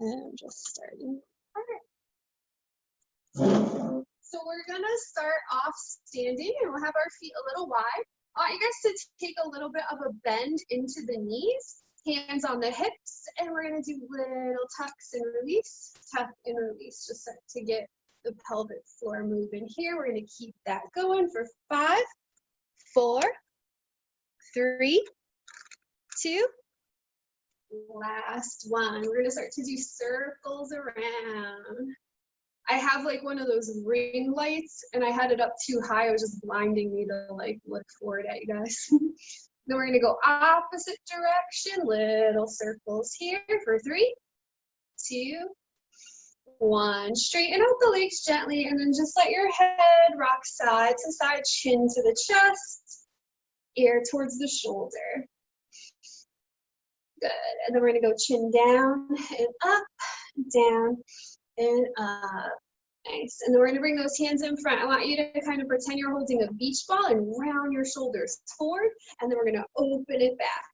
And just starting. So we're gonna start off standing and we'll have our feet a little wide. I want you guys to take a little bit of a bend into the knees, hands on the hips, and we're gonna do little tucks and release, tuck and release, just to get the pelvic floor moving here. We're gonna keep that going for 5, 4, 3, 2, last one. We're gonna start to do circles around. I have like one of those ring lights and I had it up too high. It was just blinding me to like look forward at you guys. Then we're gonna go opposite direction, little circles here for 3, 2, 1. Straighten out the legs gently and then just let your head rock side to side, chin to the chest, ear towards the shoulder. Good. And then we're gonna go chin down and up, down and up. Nice. And then we're gonna bring those hands in front. I want you to kind of pretend you're holding a beach ball and round your shoulders forward. And then we're gonna open it back.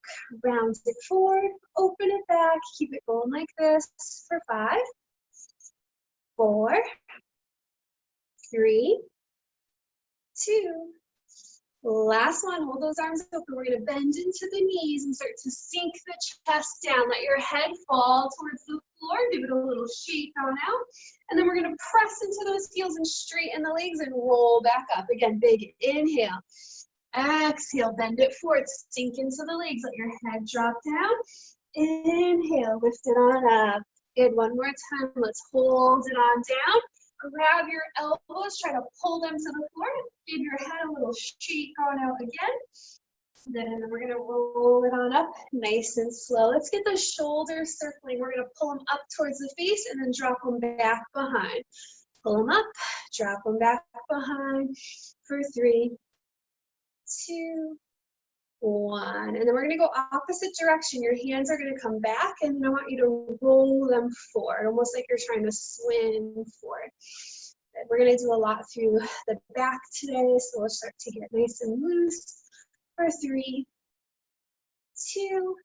Round it forward, open it back. Keep it going like this for 5, 4, 3, 2. Last one, hold those arms open. We're gonna bend into the knees and start to sink the chest down. Let your head fall towards the floor. Give it a little shake on out. And then we're gonna press into those heels and straighten the legs and roll back up. Again, big inhale. Exhale, bend it forward, sink into the legs. Let your head drop down. Inhale, lift it on up. Good, one more time. Let's hold it on down. Grab your elbows, try to pull them to the floor. Give your head a little shake on out again. Then we're gonna roll it on up nice and slow. Let's get the shoulders circling. We're gonna pull them up towards the face and then drop them back behind. Pull them up, drop them back behind for 3, 2, 1. And then we're gonna go opposite direction. Your hands are gonna come back and I want you to roll them forward, almost like you're trying to swim forward. We're gonna do a lot through the back today, so we'll start to get nice and loose for 3, 2,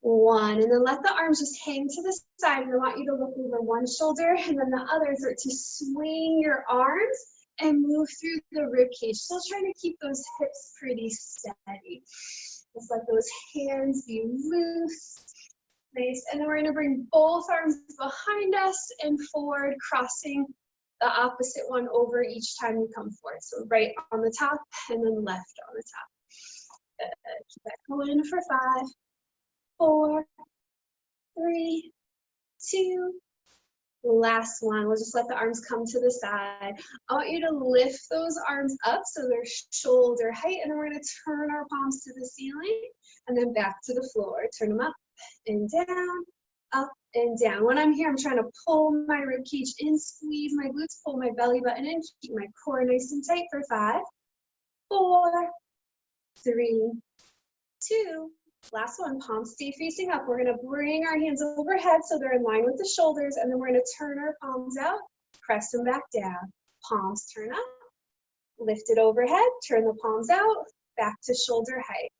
1. And then let the arms just hang to the side. And I want you to look over one shoulder and then the other. Start to swing your arms and move through the rib cage. Still trying to keep those hips pretty steady. Just let those hands be loose. Nice. And then we're going to bring both arms behind us and forward, crossing the opposite one over each time you come forward. So right on the top and then left on the top. Keep that going for 5, 4, 3, 2. Last one. We'll just let the arms come to the side. I want you to lift those arms up so they're shoulder height, and then we're going to turn our palms to the ceiling and then back to the floor. Turn them up and down, up and down. When I'm here, I'm trying to pull my rib cage in, squeeze my glutes, pull my belly button in, keep my core nice and tight for 5, 4, 3, 2. Last one, palms stay facing up. We're gonna bring our hands overhead so they're in line with the shoulders, and then we're gonna turn our palms out, press them back down. Palms turn up, lift it overhead, turn the palms out, back to shoulder height.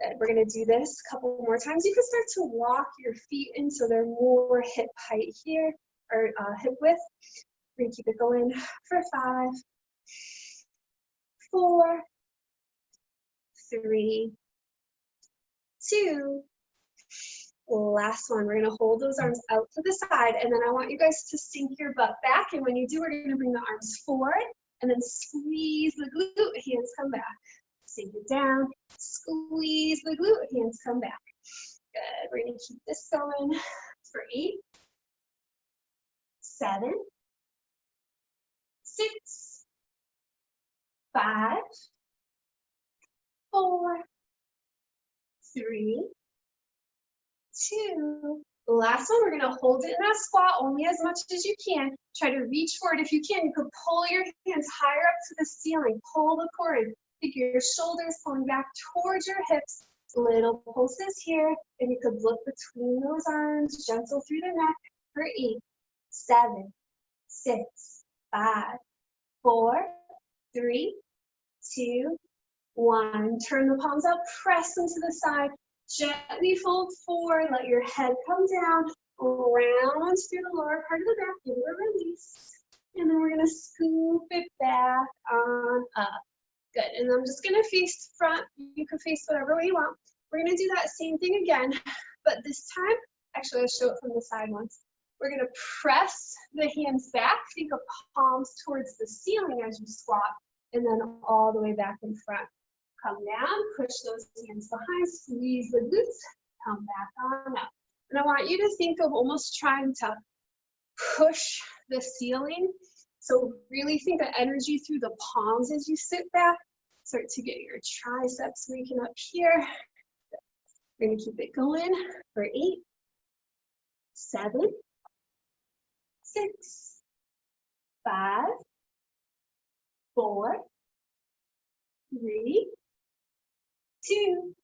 Good. We're gonna do this a couple more times. You can start to walk your feet in so they're more hip height here, or hip width. We're gonna keep it going for 5, 4, 3, 2. Last one. We're going to hold those arms out to the side, and then I want you guys to sink your butt back, and when you do, we're going to bring the arms forward and then squeeze the glute, hands come back. Sink it down, squeeze the glute, hands come back. Good. We're going to keep this going for 8, 7, 6, 5, 4, 3, 2. Last one, we're gonna hold it in that squat only as much as you can. Try to reach forward. If you can, you could pull your hands higher up to the ceiling. Pull the cord. Think your shoulders pulling back towards your hips. Little pulses here. And you could look between those arms, gentle through the neck for 8, 7, 6, 5, 4, 3, 2, 1. Turn the palms up, press them to the side. Gently fold forward, let your head come down, round through the lower part of the back, give it a release. And then we're gonna scoop it back on up. Good, and I'm just gonna face front. You can face whatever way you want. We're gonna do that same thing again, but this time, actually I'll show it from the side once. We're gonna press the hands back, think of palms towards the ceiling as you squat, and then all the way back in front. Come down, push those hands behind, squeeze the glutes, come back on up. And I want you to think of almost trying to push the ceiling. So really think of energy through the palms as you sit back. Start to get your triceps waking up here. We're gonna keep it going for 8, 7, 6, 5, 4, 3, 2.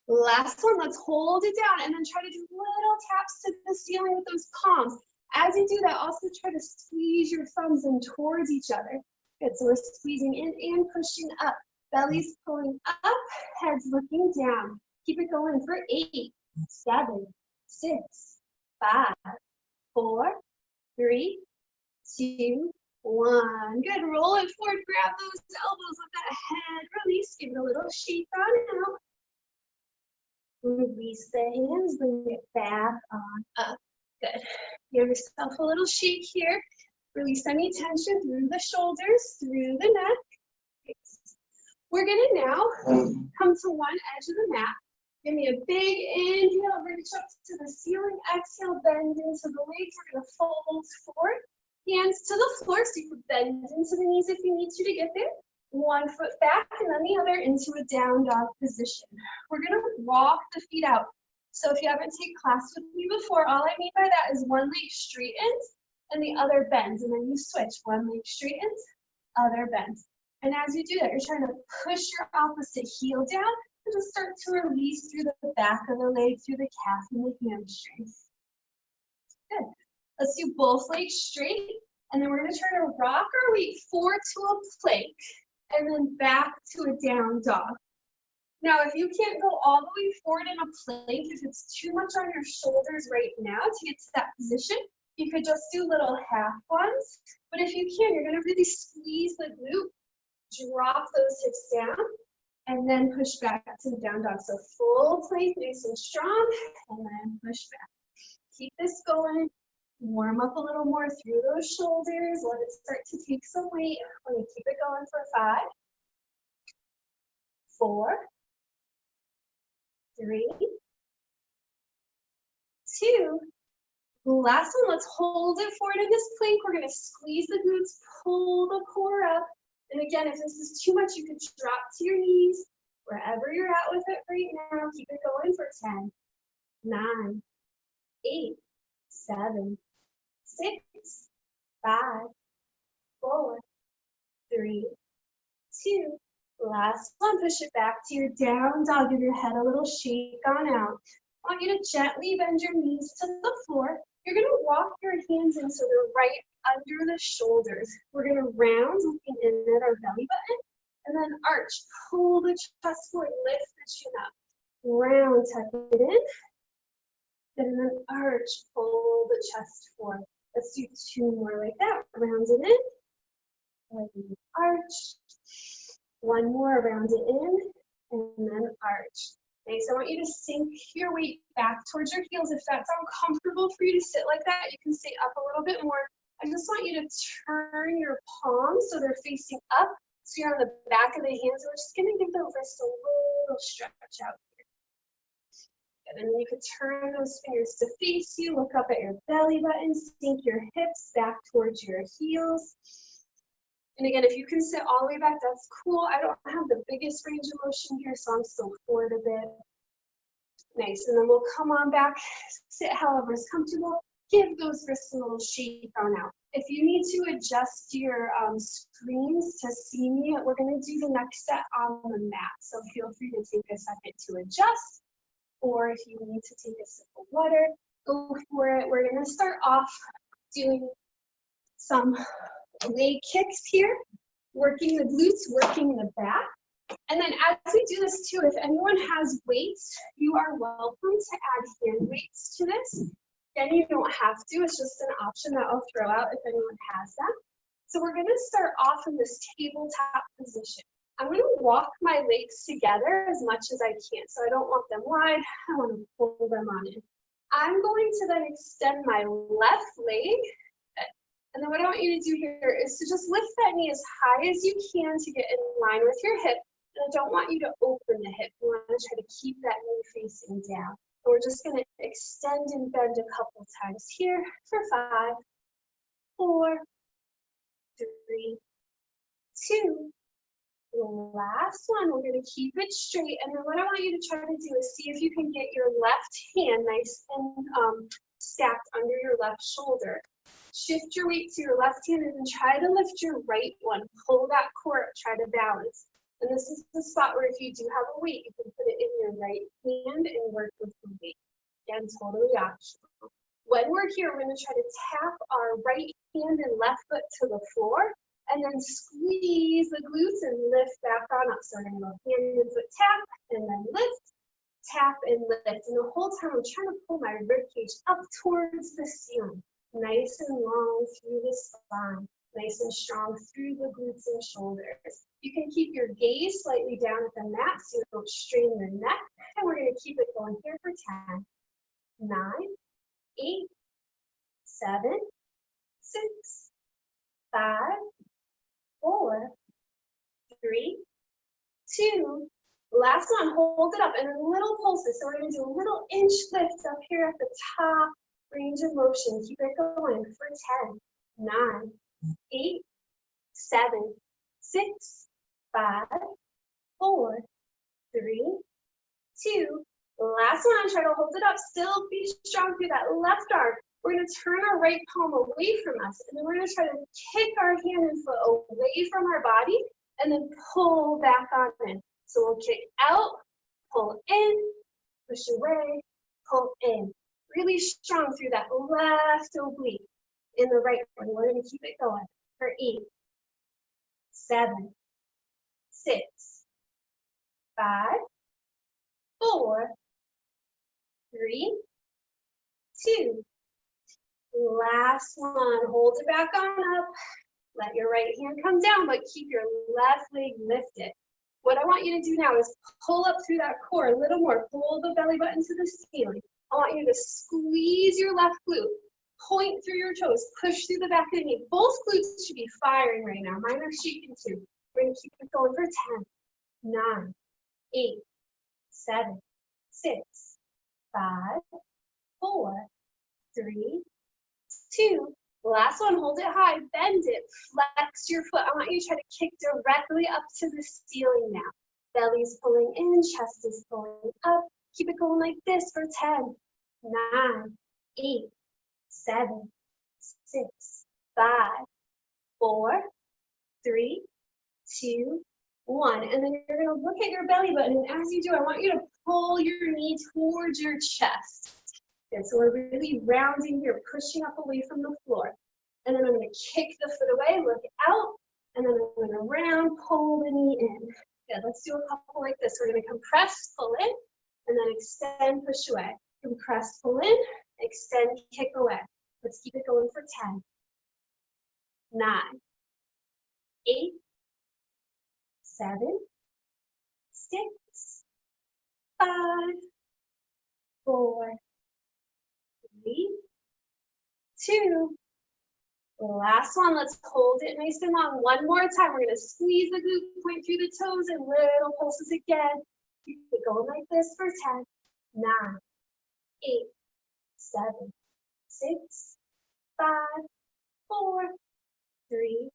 Last one, let's hold it down and then try to do little taps to the ceiling with those palms. As you do that, also try to squeeze your thumbs in towards each other. Good, so we're squeezing in and pushing up. Belly's pulling up, head's looking down. Keep it going for 8, 7, 6, 5, 4, 3, 2, 1. Good, roll it forward, grab those elbows with that head release, give it a little shake on out. Release the hands, bring it back on up. Good. Give yourself a little shake here. Release any tension through the shoulders, through the neck. We're gonna now come to one edge of the mat. Give me a big inhale, reach up to the ceiling. Exhale, bend into the legs. We're gonna fold forward. Hands to the floor, so you can bend into the knees if you need to get there. One foot back and then the other into a down dog position. We're gonna walk the feet out. So if you haven't taken class with me before, all I mean by that is one leg straightens and the other bends, and then you switch. One leg straightens, other bends. And as you do that, you're trying to push your opposite heel down and just start to release through the back of the leg, through the calf and the hamstring. Good. Let's do both legs straight, and then we're gonna try to rock our weight forward to a plank, and then back to a down dog. Now, if you can't go all the way forward in a plank, if it's too much on your shoulders right now to get to that position, you could just do little half ones. But if you can, you're gonna really squeeze the glute, drop those hips down, and then push back to the down dog. So full plank, nice and strong, and then push back. Keep this going. Warm up a little more through those shoulders. Let it start to take some weight. We're gonna keep it going for 5, 4, 3, 2. Last one, let's hold it forward in this plank. We're gonna squeeze the glutes, pull the core up. And again, if this is too much, you can drop to your knees, wherever you're at with it right now. Keep it going for 10, 9, 8, 7, 6, 5, 4, 3, 2. Last one, push it back to your down dog. Give your head a little shake on out. I want you to gently bend your knees to the floor. You're gonna walk your hands into the right under the shoulders. We're gonna round, looking in at our belly button, and then arch. Pull the chest forward, lift the chin up. Round, tuck it in, and then arch, pull the chest forward. Let's do 2 more like that. Round it in, and then arch. 1 more, round it in, and then arch. Okay, so I want you to sink your weight back towards your heels. If that's uncomfortable for you to sit like that, you can stay up a little bit more. I just want you to turn your palms so they're facing up. So you're on the back of the hands. We're just gonna give the wrist a little stretch out here. And then you can turn those fingers to face you. Look up at your belly button. Sink your hips back towards your heels. And again, if you can sit all the way back, that's cool. I don't have the biggest range of motion here, so I'm still forward a bit. Nice, and then we'll come on back, sit however is comfortable. Give those wrists a little shake on out. If you need to adjust your screens to see me, we're gonna do the next set on the mat. So feel free to take a second to adjust, or if you need to take a sip of water, go for it. We're gonna start off doing some leg kicks here, working the glutes, working the back. And then as we do this too, if anyone has weights, you are welcome to add hand weights to this. Again, you don't have to, it's just an option that I'll throw out if anyone has that. So we're gonna start off in this tabletop position. I'm gonna walk my legs together as much as I can. So I don't want them wide, I wanna pull them on in. I'm going to then extend my left leg. And then what I want you to do here is to just lift that knee as high as you can to get in line with your hip. And I don't want you to open the hip. You want to try to keep that knee facing down. And we're just going to extend and bend a couple times here for 5, 4, 3, 2. Last one, we're going to keep it straight. And then what I want you to try to do is see if you can get your left hand nice and stacked under your left shoulder. Shift your weight to your left hand and then try to lift your right one. Pull that core up, try to balance. And this is the spot where if you do have a weight, you can put it in your right hand and work with the weight. Again, totally optional. When we're here, we're going to try to tap our right hand and left foot to the floor and then squeeze the glutes and lift back on up. So we're going to go hand and foot tap and then lift, tap and lift. And the whole time I'm trying to pull my rib cage up towards the ceiling. Nice and long through the spine, nice and strong through the glutes and shoulders. You can keep your gaze slightly down at the mat so you don't strain your neck. And we're going to keep it going here for 10, 9, 8, 7, 6, 5, 4, 3, 2. Last one, hold it up and then little pulses. So we're going to do a little inch lift up here at the top. Range of motion, keep it going for 10, 9, 8, 7, 6, 5, 4, 3, 2. Last one, try to hold it up. Still be strong through that left arm. We're going to turn our right palm away from us, and then we're going to try to kick our hand and foot away from our body, and then pull back on in. So we'll kick out, pull in, push away, pull in. Really strong through that left oblique. In the right one, we're going to keep it going for 8, 7, 6, 5, 4, 3, 2. Last one, hold it back on up. Let your right hand come down, but keep your left leg lifted. What I want you to do now is pull up through that core a little more. Pull the belly button to the ceiling. I want you to squeeze your left glute, point through your toes, push through the back of the knee. Both glutes should be firing right now. Mine are shaking too. We're going to keep it going for 10, 9, 8, 7, 6, 5, 4, 3, 2. Last one, hold it high, bend it, flex your foot. I want you to try to kick directly up to the ceiling now. Belly's pulling in, chest is pulling up. Keep it going like this for 10, 9, 8, 7, 6, 5, 4, 3, 2, 1. And then you're going to look at your belly button. And as you do, I want you to pull your knee towards your chest. Okay, so we're really rounding here, pushing up away from the floor. And then I'm going to kick the foot away, look out. And then I'm going to round, pull the knee in. Good, let's do a couple like this. We're going to compress, pull in. And then extend, push away. Compress, pull in, extend, kick away. Let's keep it going for 10, 9, 8, 7, 6, 5, 4, 3, 2. Last one, let's hold it nice and long. One more time. We're going to squeeze the glute, point through the toes, and little pulses again. Keep it going like this for 10, 9, 8, 7, 6, 5, 4, 3,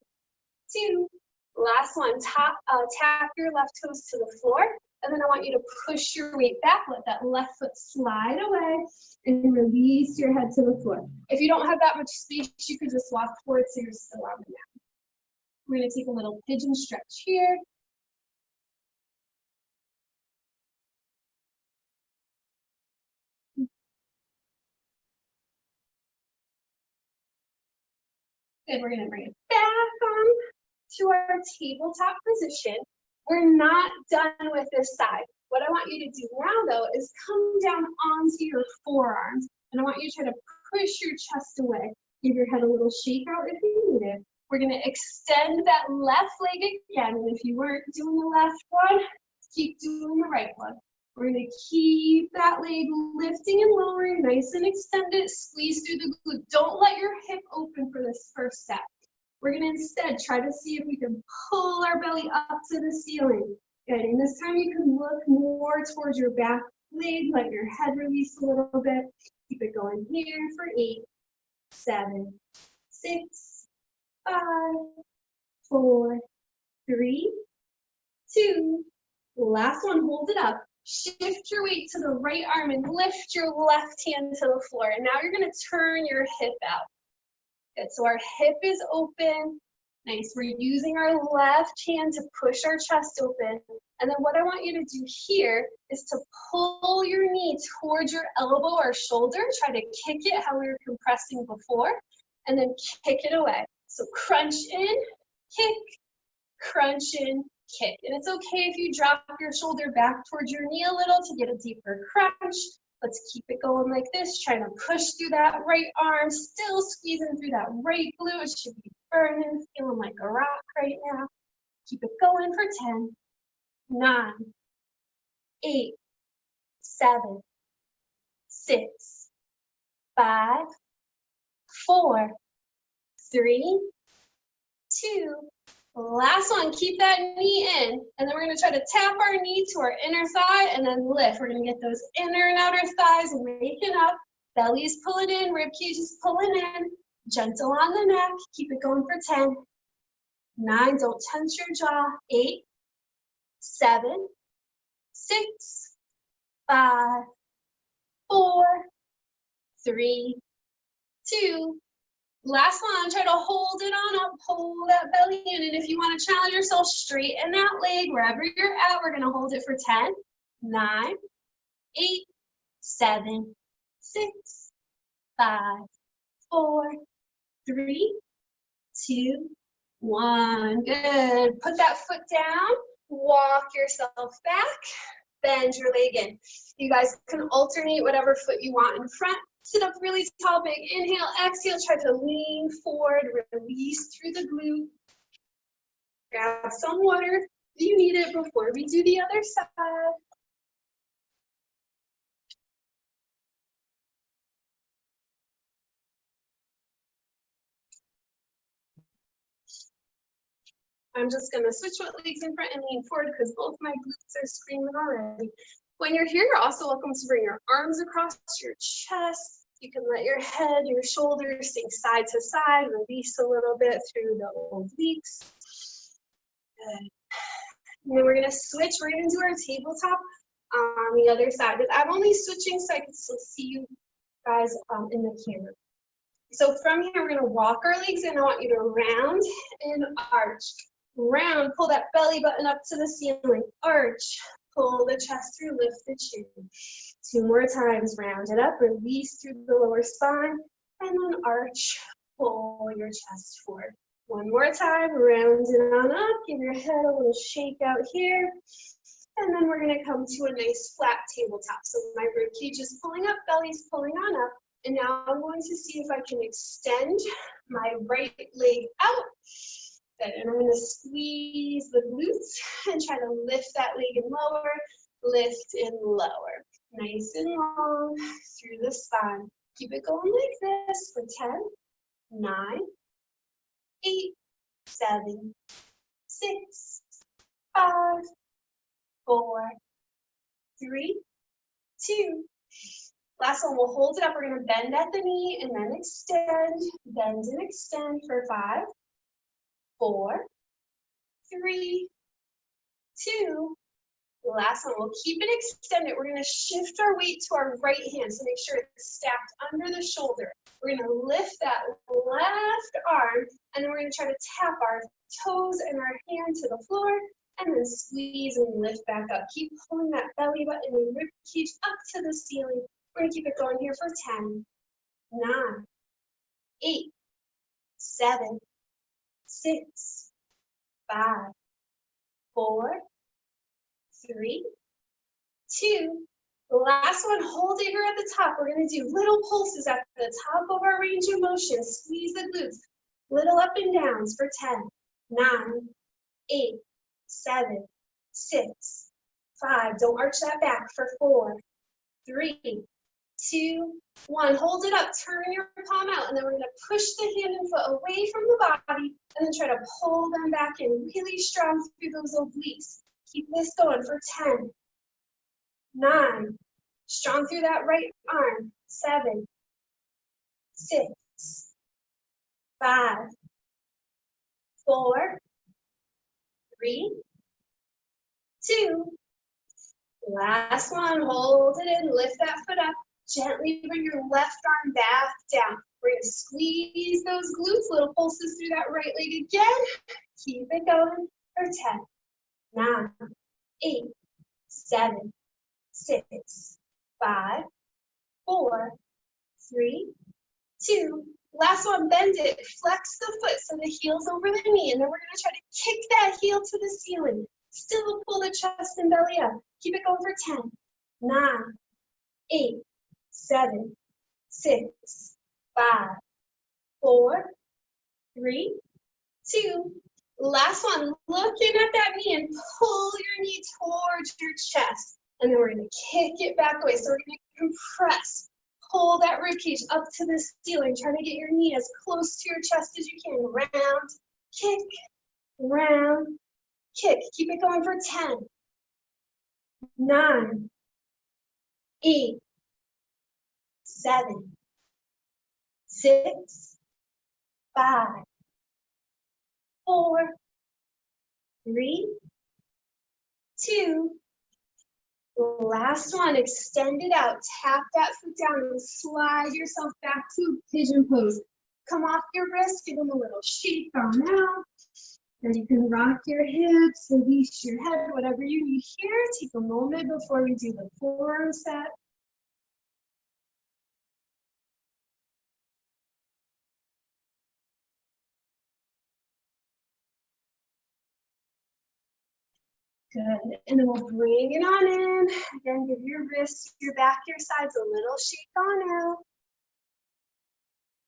2. Last one, tap your left toes to the floor, and then I want you to push your weight back. Let that left foot slide away, and release your head to the floor. If you don't have that much space, you could just walk forward so you're still on the mat. We're going to take a little pigeon stretch here. Good, we're going to bring it back on to our tabletop position. We're not done with this side. What I want you to do now, though, is come down onto your forearms. And I want you to try to push your chest away. Give your head a little shake out if you need it. We're gonna extend that left leg again. And if you weren't doing the left one, keep doing the right one. We're gonna keep that leg lifting and lowering, nice and extended. Squeeze through the glute. Don't let your hip open for this first step. We're gonna instead try to see if we can pull our belly up to the ceiling. Good, and this time you can look more towards your back leg, let your head release a little bit. Keep it going here for 8, 7, 6, 5, 4, 3, 2. Last one, hold it up. Shift your weight to the right arm and lift your left hand to the floor. And now you're gonna turn your hip out. Good, so our hip is open. Nice, we're using our left hand to push our chest open. And then what I want you to do here is to pull your knee towards your elbow or shoulder. Try to kick it how we were compressing before. And then kick it away. So crunch in, kick, crunch in, kick. And it's okay if you drop your shoulder back towards your knee a little to get a deeper crunch. Let's keep it going like this, trying to push through that right arm, still squeezing through that right glute. It should be burning, feeling like a rock right now. Keep it going for 10, 9, 8, 7, 6, 5, 4, 3, 2. Last one, keep that knee in, and then we're gonna try to tap our knee to our inner thigh and then lift. We're gonna get those inner and outer thighs waking up, belly's pulling in, rib cage is pulling in, gentle on the neck, keep it going for 10, 9, don't tense your jaw, 8, 7, 6, 5, 4, 3, 2. Last one, try to hold it on up, pull that belly in, and if you want to challenge yourself, straighten that leg wherever you're at. We're gonna hold it for 10, 9, 8, 7, 6, 5, 4, 3, 2, 1. Good. Put that foot down, walk yourself back, bend your leg in. You guys can alternate whatever foot you want in front. Sit up really tall, big inhale, exhale, try to lean forward, release through the glute. Grab some water if you need it before we do the other side. I'm just gonna switch what legs in front and lean forward because both my glutes are screaming already. When you're here, you're also welcome to bring your arms across your chest. You can let your head, your shoulders sink side to side, release a little bit through the obliques. Good. And then we're gonna switch right into our tabletop on the other side. I'm only switching so I can still see you guys in the camera. So from here, we're gonna walk our legs in. I want you to round and arch. Round, pull that belly button up to the ceiling. Arch, pull the chest through, lift the chin. 2 more times, round it up, release through the lower spine, and then arch, pull your chest forward. 1 more time, round it on up, give your head a little shake out here, and then we're gonna come to a nice flat tabletop. So my rib cage is pulling up, belly's pulling on up, and now I'm going to see if I can extend my right leg out. Good. And I'm going to squeeze the glutes and try to lift that leg and lower, lift and lower. Nice and long through the spine. Keep it going like this for 10, 9, 8, 7, 6, 5, 4, 3, 2. Last one, we'll hold it up. We're going to bend at the knee and then extend, bend and extend for 5, 4, 3, 2. Last one, we'll keep it extended. We're going to shift our weight to our right hand, so make sure it's stacked under the shoulder. We're going to lift that left arm, and then we're going to try to tap our toes and our hand to the floor, and then squeeze and lift back up. Keep pulling that belly button and rib cage up to the ceiling. We're going to keep it going here for 10, 9, 8, 7, 6, 5, 4, 3, 2. Last one, hold it here at the top. We're gonna do little pulses at the top of our range of motion. Squeeze the glutes. Little up and downs for 10, 9, 8, 7, 6, 5. Don't arch that back for 4, 3, 2, 1. Hold it up, turn your palm out, and then we're gonna push the hand and foot away from the body, and then try to pull them back in really strong through those obliques. Keep this going for 10, 9, strong through that right arm, 7, 6, 5, 4, 3, 2, last one, hold it in, lift that foot up, gently bring your left arm back down. We're gonna squeeze those glutes, little pulses through that right leg again. Keep it going for 10, 9, 8, 7, 6, 5, 4, 3, 2. Last one, bend it, flex the foot so the heel's over the knee, and then we're gonna try to kick that heel to the ceiling. Still pull the chest and belly up. Keep it going for 10, 9, 8, 7, 6, 5, 4, 3, 2. Last one, looking at that knee and pull your knee towards your chest. And then we're gonna kick it back away. So we're gonna compress. Pull that ribcage up to the ceiling. Try to get your knee as close to your chest as you can. Round, kick, round, kick. Keep it going for 10, 9, 8, 7, 6, 5, 4, 3, 2. Last one, extend it out, tap that foot down and slide yourself back to pigeon pose. Come off your wrist, give them a little shake on out. Then you can rock your hips, release your head, whatever you need here. Take a moment before we do the forearm set. Good, and then we'll bring it on in. Again, give your wrists, your back, your sides a little shake on out.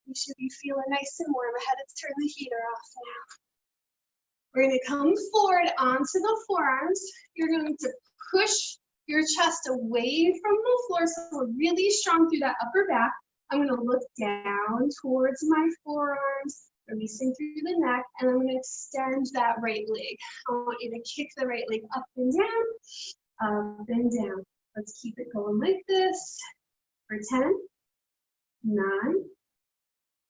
You should be feeling nice and warm. I had to turn the heater off now. We're gonna come forward onto the forearms. You're going to push your chest away from the floor so we're really strong through that upper back. I'm gonna look down towards my forearms, releasing through the neck, and I'm gonna extend that right leg. I want you to kick the right leg up and down, up and down. Let's keep it going like this for 10, 9,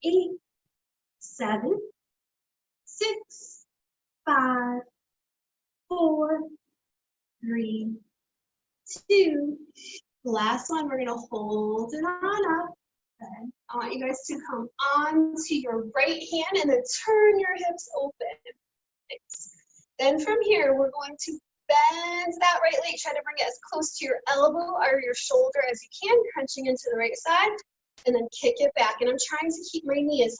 8, 7, 6, 5, 4, 3, 2. Last one, we're gonna hold it on up. Good. I want you guys to come onto your right hand and then turn your hips open. Thanks. Then from here, we're going to bend that right leg. Try to bring it as close to your elbow or your shoulder as you can, crunching into the right side, and then kick it back. And I'm trying to keep my knee as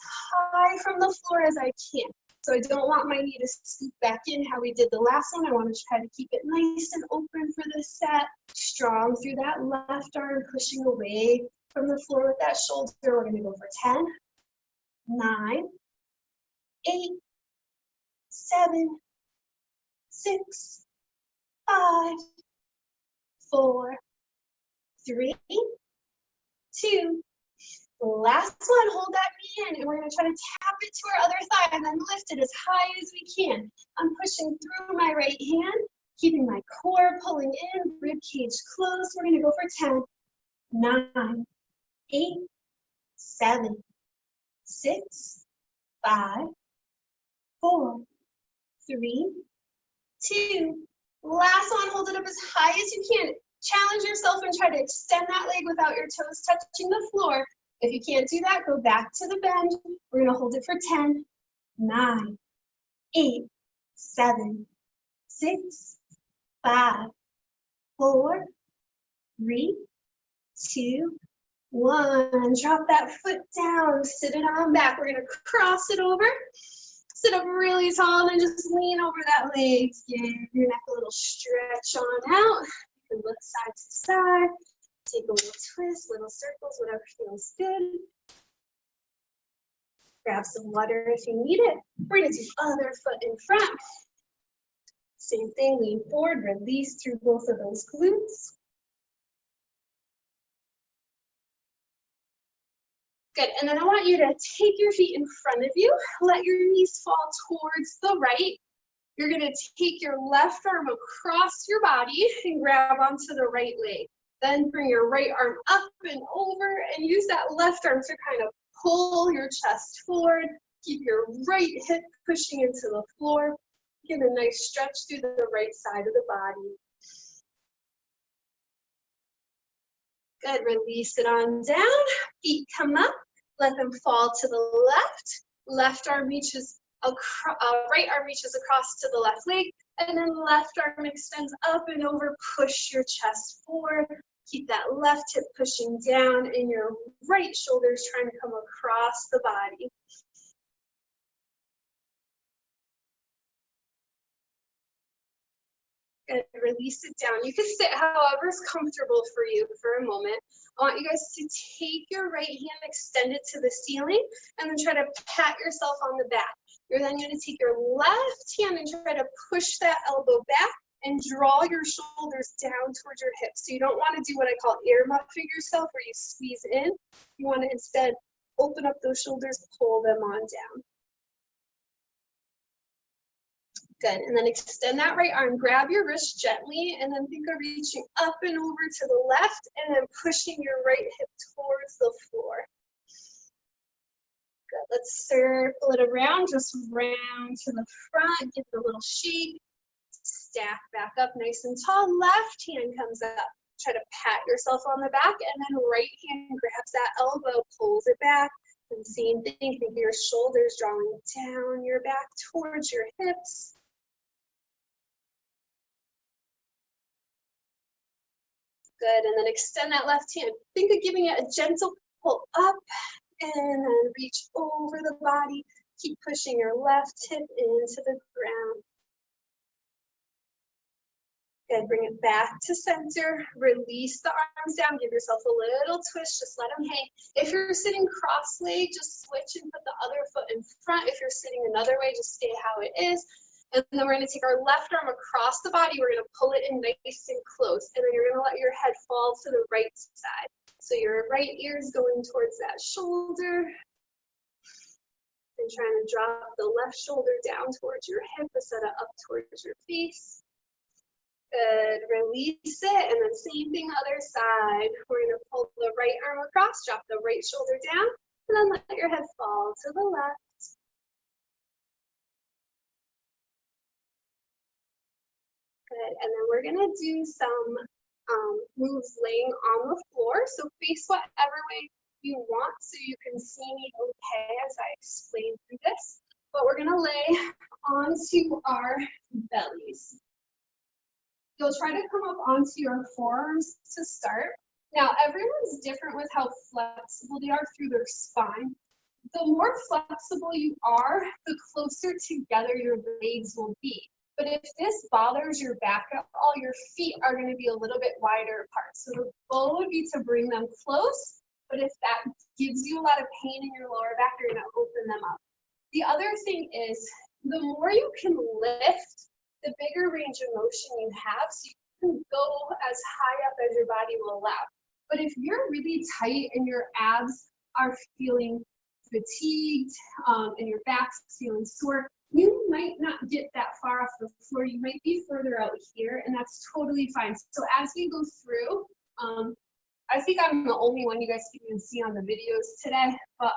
high from the floor as I can. So I don't want my knee to scoop back in how we did the last one. I want to try to keep it nice and open for this set. Strong through that left arm, pushing away from the floor with that shoulder. We're going to go for 10, 9, 8, 7, 6, 5, 4, 3, 2. Last one, hold that knee in, and we're going to try to tap it to our other thigh and then lift it as high as we can. I'm pushing through my right hand, keeping my core pulling in, rib cage closed. We're going to go for 10, 9, 8, 7, 6, 5, 4, 3, 2. Last one, hold it up as high as you can. Challenge yourself and try to extend that leg without your toes touching the floor. If you can't do that, go back to the bend. We're going to hold it for 10, 9, 8, 7, 6, 5, 4, 3, 2, 1. Drop that foot down, sit it on back. We're going to cross it over. Sit up really tall and just lean over that leg. Give your neck a little stretch on out. You can look side to side. Take a little twist, little circles, whatever feels good. Grab some water if you need it. We're gonna do other foot in front. Same thing, lean forward, release through both of those glutes. Good, and then I want you to take your feet in front of you, let your knees fall towards the right. You're gonna take your left arm across your body and grab onto the right leg. Then bring your right arm up and over and use that left arm to kind of pull your chest forward. Keep your right hip pushing into the floor. Get a nice stretch through the right side of the body. Good, release it on down. Feet come up, let them fall to the left. Left arm reaches across, right arm reaches across to the left leg, and then left arm extends up and over, push your chest forward. Keep that left hip pushing down and your right shoulders trying to come across the body. Good, release it down. You can sit however is comfortable for you for a moment. I want you guys to take your right hand, extend it to the ceiling, and then try to pat yourself on the back. You're then going to take your left hand and try to push that elbow back and draw your shoulders down towards your hips. So you don't want to do what I call air muffing yourself, where you squeeze in. You want to instead open up those shoulders, pull them on down. Good, and then extend that right arm, grab your wrist gently, and then think of reaching up and over to the left, and then pushing your right hip towards the floor. Good, let's circle it around, just round to the front, give it a little shake, stack back up nice and tall, left hand comes up. Try to pat yourself on the back, and then right hand grabs that elbow, pulls it back, and same thing, think of your shoulders drawing down your back towards your hips. Good, and then extend that left hand. Think of giving it a gentle pull up and then reach over the body. Keep pushing your left hip into the ground. Good, bring it back to center. Release the arms down. Give yourself a little twist. Just let them hang. If you're sitting cross-legged, just switch and put the other foot in front. If you're sitting another way, just stay how it is. And then we're going to take our left arm across the body. We're going to pull it in nice and close. And then you're going to let your head fall to the right side. So your right ear is going towards that shoulder. And trying to drop the left shoulder down towards your hip instead of up towards your face. Good, release it. And then same thing other side. We're going to pull the right arm across, drop the right shoulder down, and then let your head fall to the left. Good, and then we're gonna do some moves laying on the floor. So face whatever way you want so you can see me okay as I explain through this. But we're gonna lay onto our bellies. You'll try to come up onto your forearms to start. Now everyone's different with how flexible they are through their spine. The more flexible you are, the closer together your legs will be. But if this bothers your back at all, your feet are going to be a little bit wider apart. So the goal would be to bring them close, but if that gives you a lot of pain in your lower back, you're going to open them up. The other thing is, the more you can lift, the bigger range of motion you have, so you can go as high up as your body will allow. But if you're really tight and your abs are feeling fatigued and your back's feeling sore, you might not get that far off the floor. You might be further out here, and that's totally fine. So as we go through, I think I'm the only one you guys can even see on the videos today, but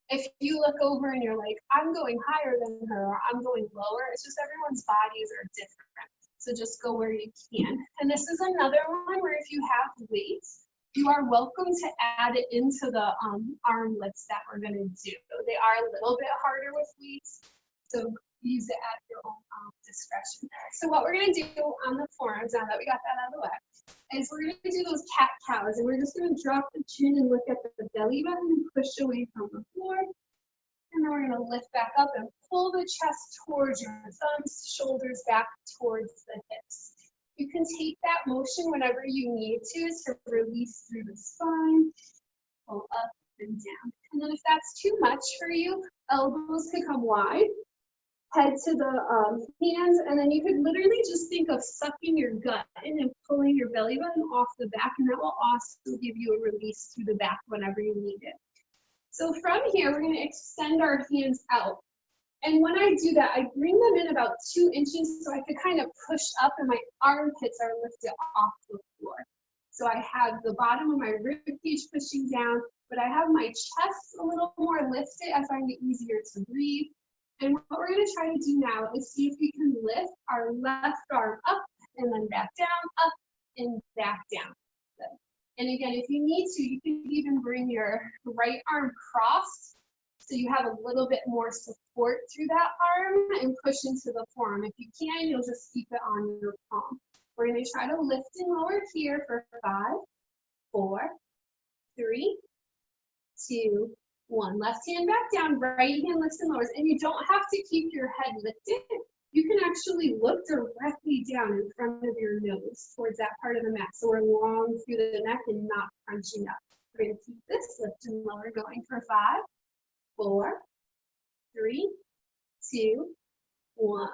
if you look over and you're like, I'm going higher than her, or I'm going lower, it's just everyone's bodies are different. So just go where you can. And this is another one where if you have weights, you are welcome to add it into the arm lifts that we're gonna do. They are a little bit harder with weights, so use it at your own discretion. So what we're gonna do on the forearms, now that we got that out of the way, is we're gonna do those cat cows, and we're just gonna drop the chin and look at the belly button and push away from the floor. And then we're gonna lift back up and pull the chest towards your thumbs, shoulders back towards the hips. You can take that motion whenever you need to release through the spine, pull up and down. And then if that's too much for you, elbows could come wide, head to the hands, and then you could literally just think of sucking your gut in and pulling your belly button off the back, and that will also give you a release through the back whenever you need it. So from here, we're going to extend our hands out. And when I do that, I bring them in about 2 inches so I could kind of push up and my armpits are lifted off the floor. So I have the bottom of my rib cage pushing down, but I have my chest a little more lifted. I find it easier to breathe. And what we're going to try to do now is see if we can lift our left arm up and then back down, up and back down. Good. And again, if you need to, you can even bring your right arm crossed so you have a little bit more support through that arm and push into the forearm. If you can, you'll just keep it on your palm. We're going to try to lift and lower here for 5, 4, 3, 2, 1. Left hand back down, right hand lifts and lowers. And you don't have to keep your head lifted. You can actually look directly down in front of your nose towards that part of the mat. So we're long through the neck and not crunching up. We're going to keep this lift and lower going for 5, 4, 3, 2, 1.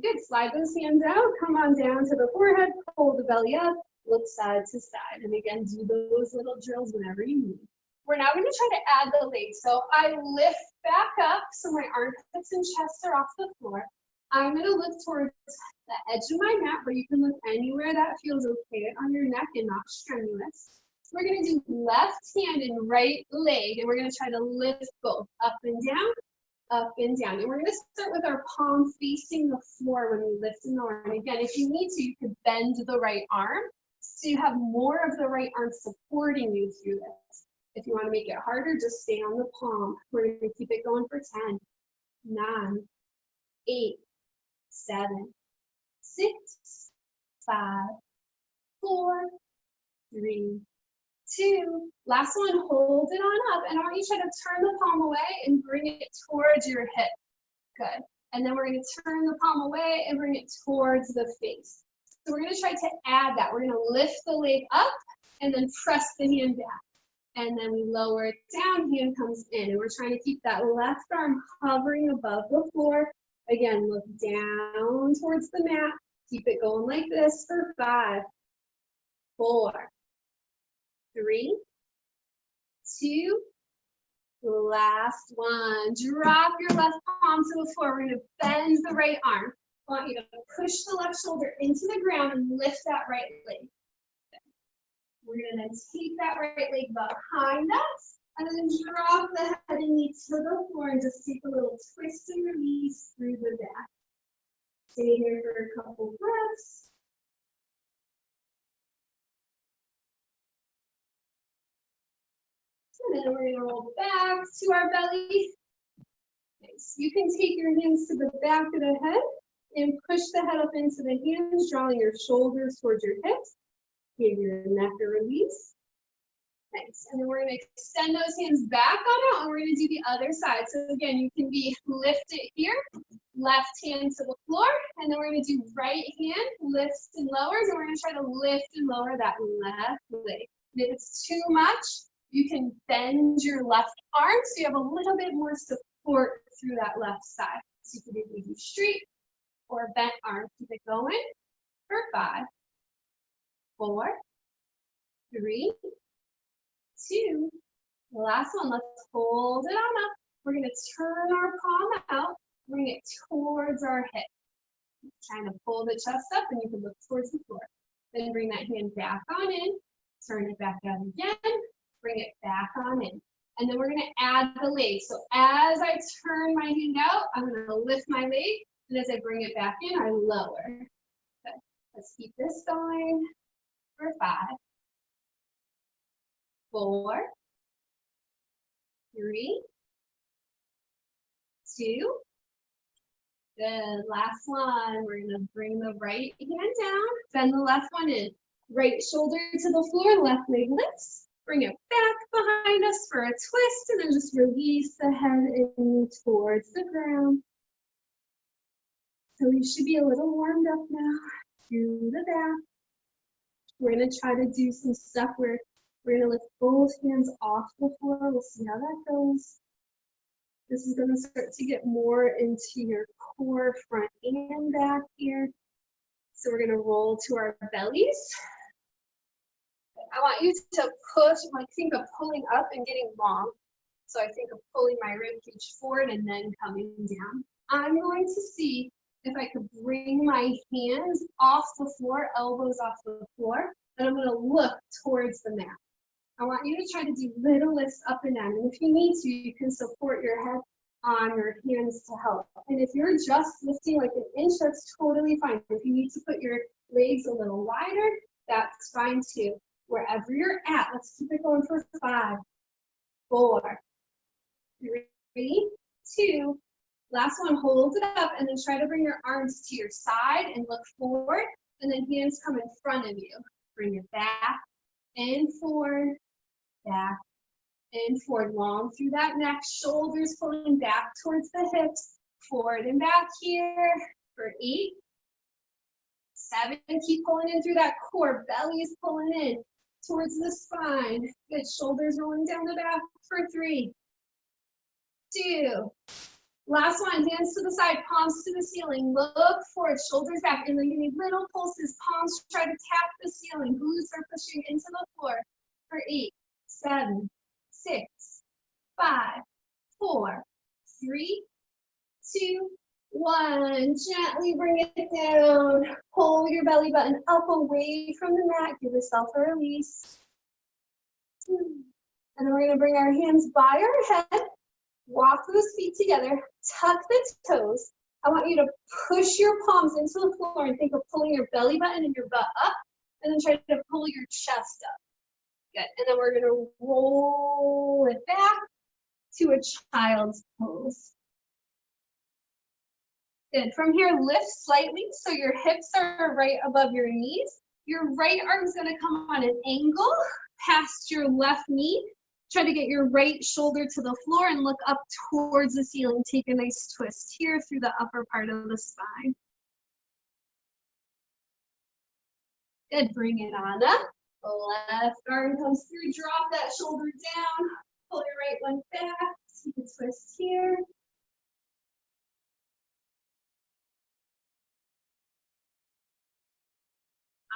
Good. Slide those hands out. Come on down to the forehead. Pull the belly up. Look side to side. And again, do those little drills whenever you need. We're now going to try to add the legs. So I lift back up so my armpits and chest are off the floor. I'm going to look towards the edge of my mat, but you can look anywhere that feels okay on your neck and not strenuous. So we're going to do left hand and right leg, and we're going to try to lift both up and down, up and down. And we're going to start with our palm facing the floor when we lift and lower. And again, if you need to, you could bend the right arm so you have more of the right arm supporting you through this. If you want to make it harder, just stay on the palm. We're going to keep it going for 10, 9, 8, 7, 6, 5, 4, 3, 2. Last one, hold it on up. And I want you to try to turn the palm away and bring it towards your hip. Good. And then we're going to turn the palm away and bring it towards the face. So we're going to try to add that. We're going to lift the leg up and then press the hand back. And then we lower it down, hand comes in. And we're trying to keep that left arm hovering above the floor. Again, look down towards the mat. Keep it going like this for 5, 4, 3, 2, last one. Drop your left palm to the floor. We're going to bend the right arm. I want you to push the left shoulder into the ground and lift that right leg. We're going to take that right leg behind us and then drop the head and knee to the floor and just take a little twist and release through the back. Stay here for a couple breaths. And then we're going to roll back to our belly. Nice. You can take your hands to the back of the head and push the head up into the hands, drawing your shoulders towards your hips. Give your neck a release. Nice. And then we're going to extend those hands back on out, and we're going to do the other side. So again, you can be lifted here, left hand to the floor, and then we're going to do right hand, lifts and lowers, and we're going to try to lift and lower that left leg. And if it's too much, you can bend your left arm so you have a little bit more support through that left side. So you can either do straight or bent arm. Keep it going for 5, 4, 3, 2. Last one. Let's hold it on up. We're going to turn our palm out, bring it towards our hip. Trying to pull the chest up, and you can look towards the floor. Then bring that hand back on in, turn it back out again, bring it back on in. And then we're going to add the leg. So as I turn my hand out, I'm going to lift my leg, and as I bring it back in, I lower. Okay. Let's keep this going for 5, 4, 3, 2. Good. Last one. We're going to bring the right hand down, bend the left one in. Right shoulder to the floor, left leg lifts. Bring it back behind us for a twist, and then just release the head in towards the ground. So we should be a little warmed up now. through the back. We're gonna try to do some stuff where we're gonna lift both hands off the floor. We'll see how that goes. This is gonna start to get more into your core, front and back here. So we're gonna roll to our bellies. I want you to push, like think of pulling up and getting long. So I think of pulling my rib cage forward and then coming down. I'm going to see if I could bring my hands off the floor, elbows off the floor, and I'm gonna look towards the mat. I want you to try to do little lifts up and down. And if you need to, you can support your head on your hands to help. And if you're just lifting like an inch, that's totally fine. If you need to put your legs a little wider, that's fine too. Wherever you're at, let's keep it going for 5, 4, 3, 2, last one, hold it up and then try to bring your arms to your side and look forward, and then hands come in front of you. Bring it back and forward, back and forward, long through that neck, shoulders pulling back towards the hips, forward and back here for 8, 7, keep pulling in through that core, belly is pulling in towards the spine, good, shoulders rolling down the back for 3, 2, last one, hands to the side, palms to the ceiling, look forward, shoulders back, and then you need little pulses, palms try to tap the ceiling, glutes are pushing into the floor for 8, 7, 6, 5, 4, 3, 2, 1. Gently bring it down. Pull your belly button up away from the mat. Give yourself a release. And then we're going to bring our hands by our head. Walk those feet together. Tuck the toes. I want you to push your palms into the floor and think of pulling your belly button and your butt up. And then try to pull your chest up. Good. And then we're going to roll it back to a child's pose. Good. From here, lift slightly so your hips are right above your knees. Your right arm is going to come on an angle past your left knee. Try to get your right shoulder to the floor and look up towards the ceiling. Take a nice twist here through the upper part of the spine. Good. Bring it on up. Left arm comes through. Drop that shoulder down. Pull your right one back. Take a twist here.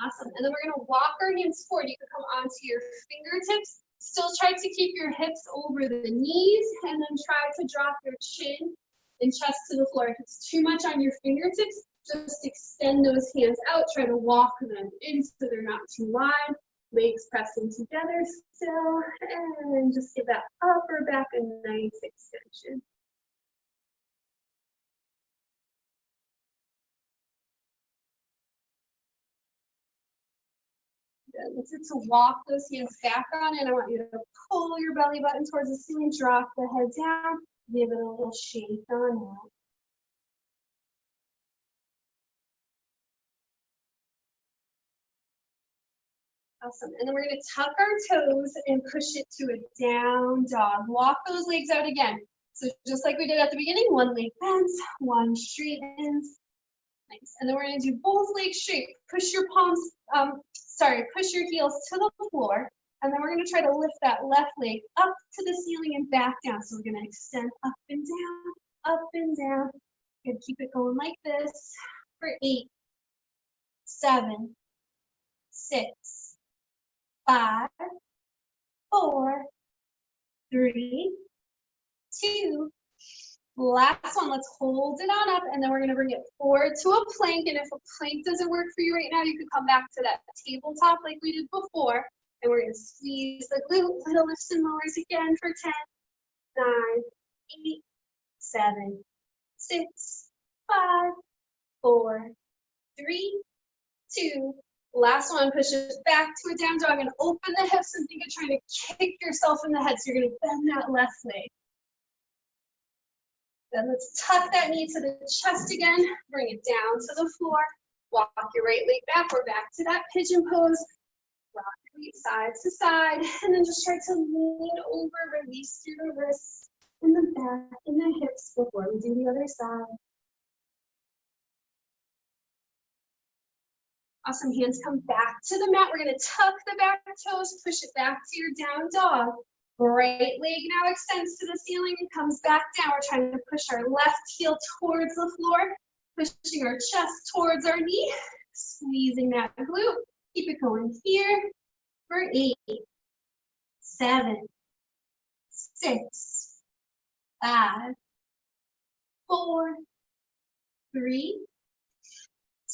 Awesome. And then we're going to walk our hands forward. You can come onto your fingertips. Still try to keep your hips over the knees, and then try to drop your chin and chest to the floor. If it's too much on your fingertips, just extend those hands out. Try to walk them in so they're not too wide. Legs pressing together still. And just give that upper back a nice extension. Good. To walk those hands back on, and I want you to pull your belly button towards the ceiling, drop the head down, give it a little shake on out. Awesome. And then we're going to tuck our toes and push it to a down dog. Walk those legs out again. So just like we did at the beginning, one leg bends, one straightens. Nice. And then we're going to do both legs straight. Push your palms, push your heels to the floor. And then we're going to try to lift that left leg up to the ceiling and back down. So we're going to extend up and down, up and down. Good. Keep it going like this for 8, 7, 6, 5, 4, 3, 2, last one. Let's hold it on up, and then we're going to bring it forward to a plank. And if a plank doesn't work for you right now, you can come back to that tabletop like we did before. And we're going to squeeze the glute, little lifts and lowers again for 10, 9, 8, 7, 6, 5, 4, 3, 2, last one. Push it back to a down dog and open the hips and think of trying to kick yourself in the head. So you're going to bend that left leg. Then let's tuck that knee to the chest again. Bring it down to the floor. Walk your right leg back. We're back to that pigeon pose. Rock your feet side to side. And then just try to lean over, release through the wrists and the back and the hips before we do the other side. Awesome, hands come back to the mat. We're gonna tuck the back toes, push it back to your down dog. Right leg now extends to the ceiling and comes back down. We're trying to push our left heel towards the floor, pushing our chest towards our knee, squeezing that glute. Keep it going here for 8, 7, 6, 5, 4, 3,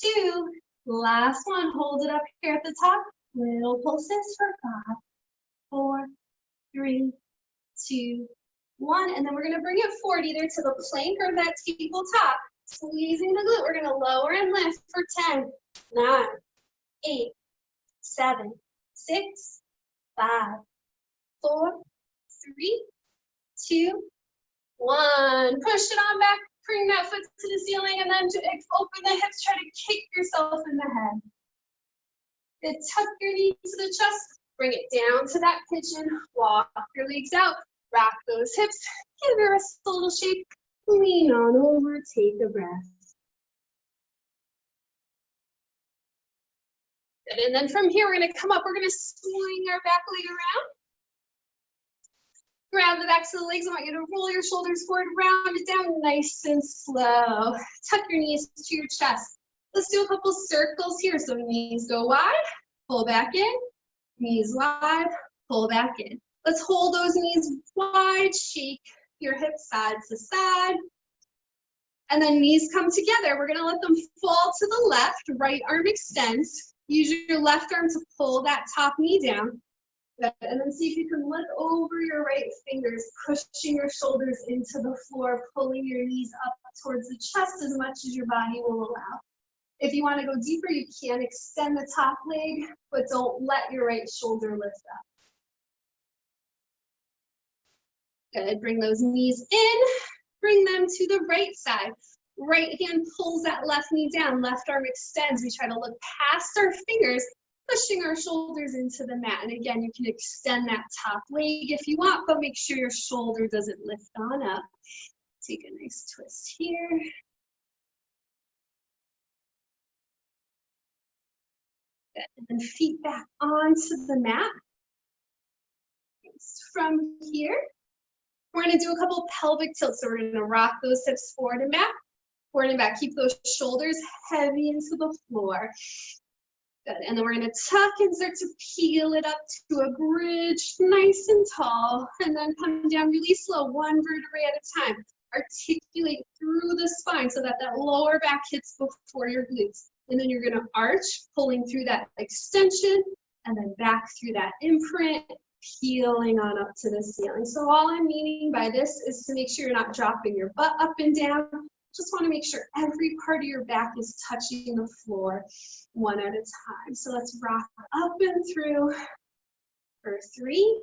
2, last one. Hold it up here at the top. Little pulses for 5, 4, 3, 2, 1. And then we're going to bring it forward either to the plank or that tabletop. Squeezing the glute. We're going to lower and lift for 10, 9, 8, 7, 6, 5, 4, 3, 2, 1. Push it on back. Bring that foot to the ceiling and then open the hips. Try to kick yourself in the head. Good. Tuck your knee to the chest. Bring it down to that pigeon. Walk your legs out. Rock those hips. Give your wrists a little shake. Lean on over. Take a breath. Good. And then from here, we're going to come up. We're going to swing our back leg around. Grab the backs of the legs. I want you to roll your shoulders forward, round it down nice and slow. Tuck your knees to your chest. Let's do a couple circles here. So knees go wide, pull back in, knees wide, pull back in. Let's hold those knees wide, shake your hips side to side. And then knees come together. We're gonna let them fall to the left, right arm extends. Use your left arm to pull that top knee down. Good. And then see if you can look over your right fingers, pushing your shoulders into the floor, pulling your knees up towards the chest as much as your body will allow. If you want to go deeper, you can extend the top leg, but don't let your right shoulder lift up. Good. Bring those knees in, bring them to the right side. Right hand pulls that left knee down, left arm extends. We try to look past our fingers, pushing our shoulders into the mat. And again, you can extend that top leg if you want, but make sure your shoulder doesn't lift on up. Take a nice twist here. Good. And then feet back onto the mat. From here, we're going to do a couple pelvic tilts. So we're going to rock those hips forward and back, forward and back. Keep those shoulders heavy into the floor. Good. And then we're going to tuck and start to peel it up to a bridge, nice and tall, and then come down really slow, one vertebrae at a time. Articulate through the spine so that that lower back hits before your glutes. And then you're going to arch, pulling through that extension, and then back through that imprint, peeling on up to the ceiling. So all I'm meaning by this is to make sure you're not dropping your butt up and down. Just want to make sure every part of your back is touching the floor one at a time. So let's rock up and through for 3,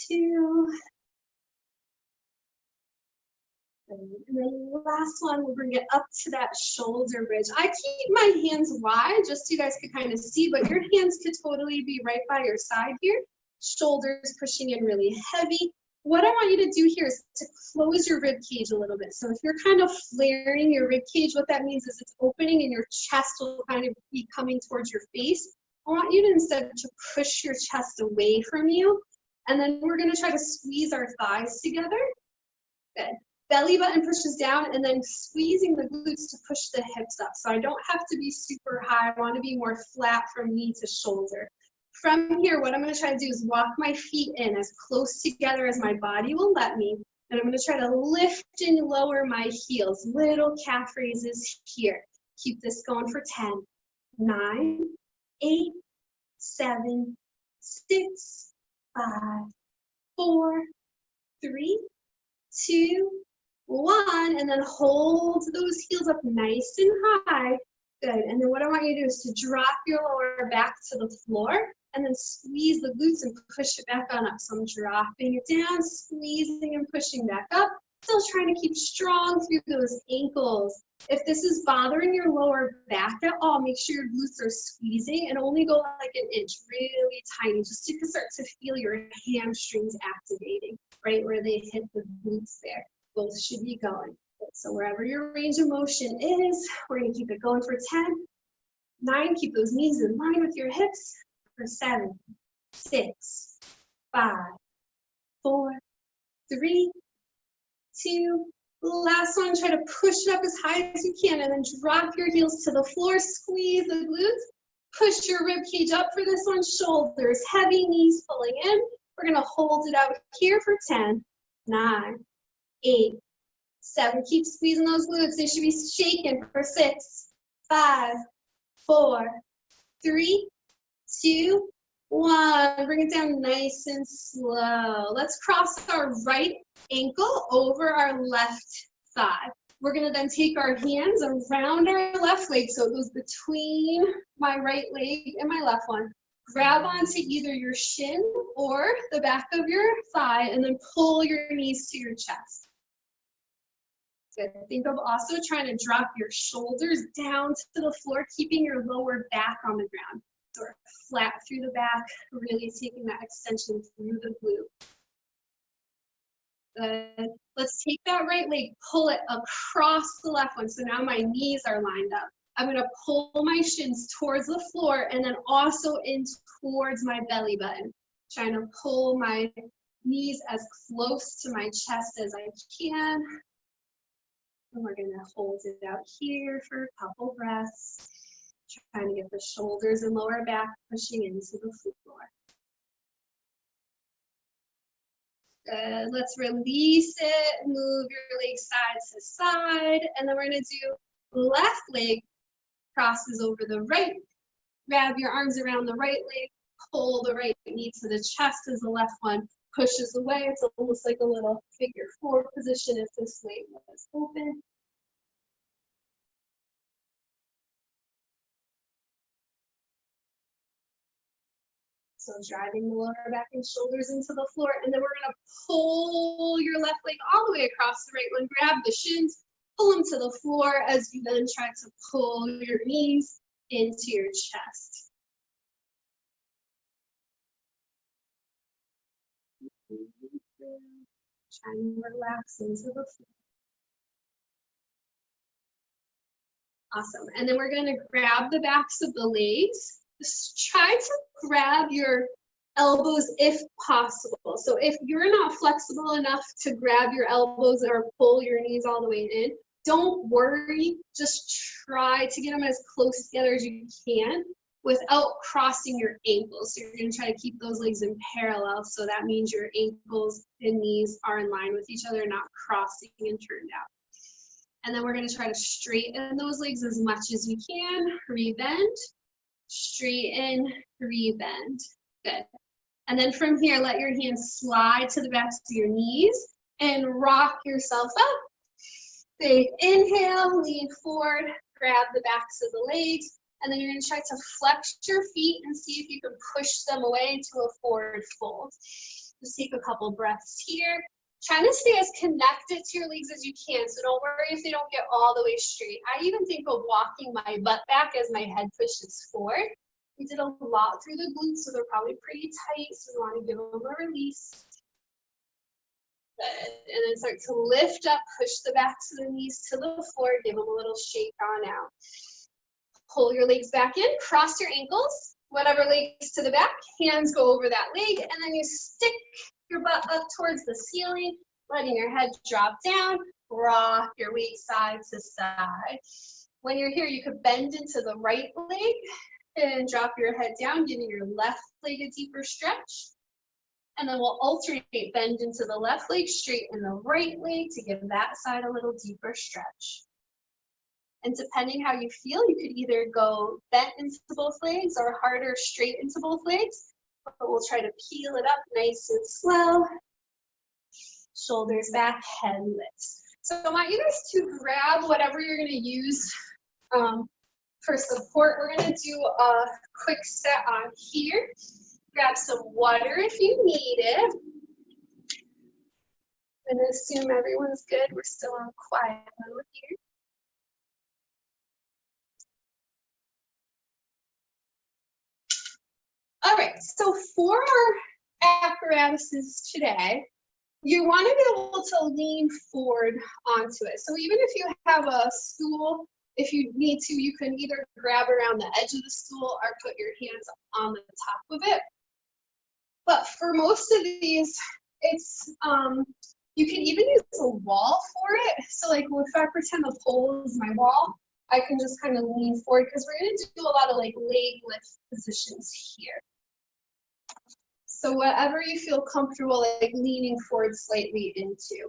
2, and then last one, we'll bring it up to that shoulder bridge. I keep my hands wide just so you guys can kind of see, but your hands could totally be right by your side here. Shoulders pushing in really heavy. What I want you to do here is to close your rib cage a little bit. So if you're kind of flaring your rib cage, what that means is it's opening and your chest will kind of be coming towards your face. I want you to instead to push your chest away from you. And then we're going to try to squeeze our thighs together. Good. Belly button pushes down and then squeezing the glutes to push the hips up. So I don't have to be super high. I want to be more flat from knee to shoulder. From here, what I'm going to try to do is walk my feet in as close together as my body will let me. And I'm going to try to lift and lower my heels. Little calf raises here. Keep this going for 10, 9, 8, 7, 6, 5, 4, 3, 2, 1. And then hold those heels up nice and high. Good. And then what I want you to do is to drop your lower back to the floor and then squeeze the glutes and push it back on up. So I'm dropping it down, squeezing and pushing back up. Still trying to keep strong through those ankles. If this is bothering your lower back at all, make sure your glutes are squeezing and only go like an inch, really tiny, just to start to feel your hamstrings activating, right where they hit the glutes there. Both should be going. So wherever your range of motion is, we're gonna keep it going for 10, 9, keep those knees in line with your hips, for 7, 6, 5, 4, 3, 2, last one, try to push it up as high as you can and then drop your heels to the floor, squeeze the glutes, push your rib cage up for this one, shoulders heavy, knees pulling in. We're gonna hold it out here for 10, 9, 8, 7, keep squeezing those glutes, they should be shaking for 6, 5, 4, 3, 2, 1. Bring it down nice and slow. Let's cross our right ankle over our left thigh. We're gonna then take our hands around our left leg, so it goes between my right leg and my left one. Grab onto either your shin or the back of your thigh and then pull your knees to your chest. Good. Think of also trying to drop your shoulders down to the floor, keeping your lower back on the ground. So we're flat through the back, really taking that extension through the glute. Good. Let's take that right leg, pull it across the left one. So now my knees are lined up. I'm gonna pull my shins towards the floor and then also in towards my belly button. Trying to pull my knees as close to my chest as I can. And we're gonna hold it out here for a couple breaths. Trying to get the shoulders and lower back pushing into the floor. Good. Let's release it, move your leg side to side, and then we're gonna do left leg crosses over the right. Grab your arms around the right leg, pull the right knee to the chest as the left one pushes away. It's almost like a little figure 4 position if this leg was open. So driving the lower back and shoulders into the floor, and then we're gonna pull your left leg all the way across the right one. Grab the shins, pull them to the floor as you then try to pull your knees into your chest. Trying to relax into the floor. Awesome. And then we're going to grab the backs of the legs. Just try to grab your elbows if possible. So if you're not flexible enough to grab your elbows or pull your knees all the way in, don't worry. Just try to get them as close together as you can without crossing your ankles. So you're going to try to keep those legs in parallel. So that means your ankles and knees are in line with each other, not crossing and turned out. And then we're going to try to straighten those legs as much as you can. Rebend, straighten, rebend. Good. And then from here, let your hands slide to the backs of your knees and rock yourself up. Big inhale, lean forward, grab the backs of the legs, and then you're going to try to flex your feet and see if you can push them away to a forward fold. Just take a couple breaths here. Trying to stay as connected to your legs as you can, so don't worry if they don't get all the way straight. I even think of walking my butt back as my head pushes forward. We did a lot through the glutes, so they're probably pretty tight, so we want to give them a release. Good. And then start to lift up, push the backs of the knees to the floor, give them a little shake on out. Pull your legs back in, cross your ankles, whatever legs to the back, hands go over that leg, and then you stick your butt up towards the ceiling, letting your head drop down, rock your weight side to side. When you're here, you could bend into the right leg and drop your head down, giving your left leg a deeper stretch. And then we'll alternate, bend into the left leg, straighten the right leg to give that side a little deeper stretch. And depending how you feel, you could either go bent into both legs or harder straight into both legs. But we'll try to peel it up nice and slow. Shoulders back, head lifts. So I want you guys to grab whatever you're going to use for support. We're going to do a quick set on here. Grab some water if you need it. I'm going to assume everyone's good. We're still on quiet mode here. All right, so for our apparatuses today, you want to be able to lean forward onto it. So even if you have a stool, if you need to, you can either grab around the edge of the stool or put your hands on the top of it. But for most of these, it's, you can even use a wall for it. So like if I pretend the pole is my wall, I can just kind of lean forward because we're going to do a lot of like leg lift positions here. So whatever you feel comfortable like leaning forward slightly into.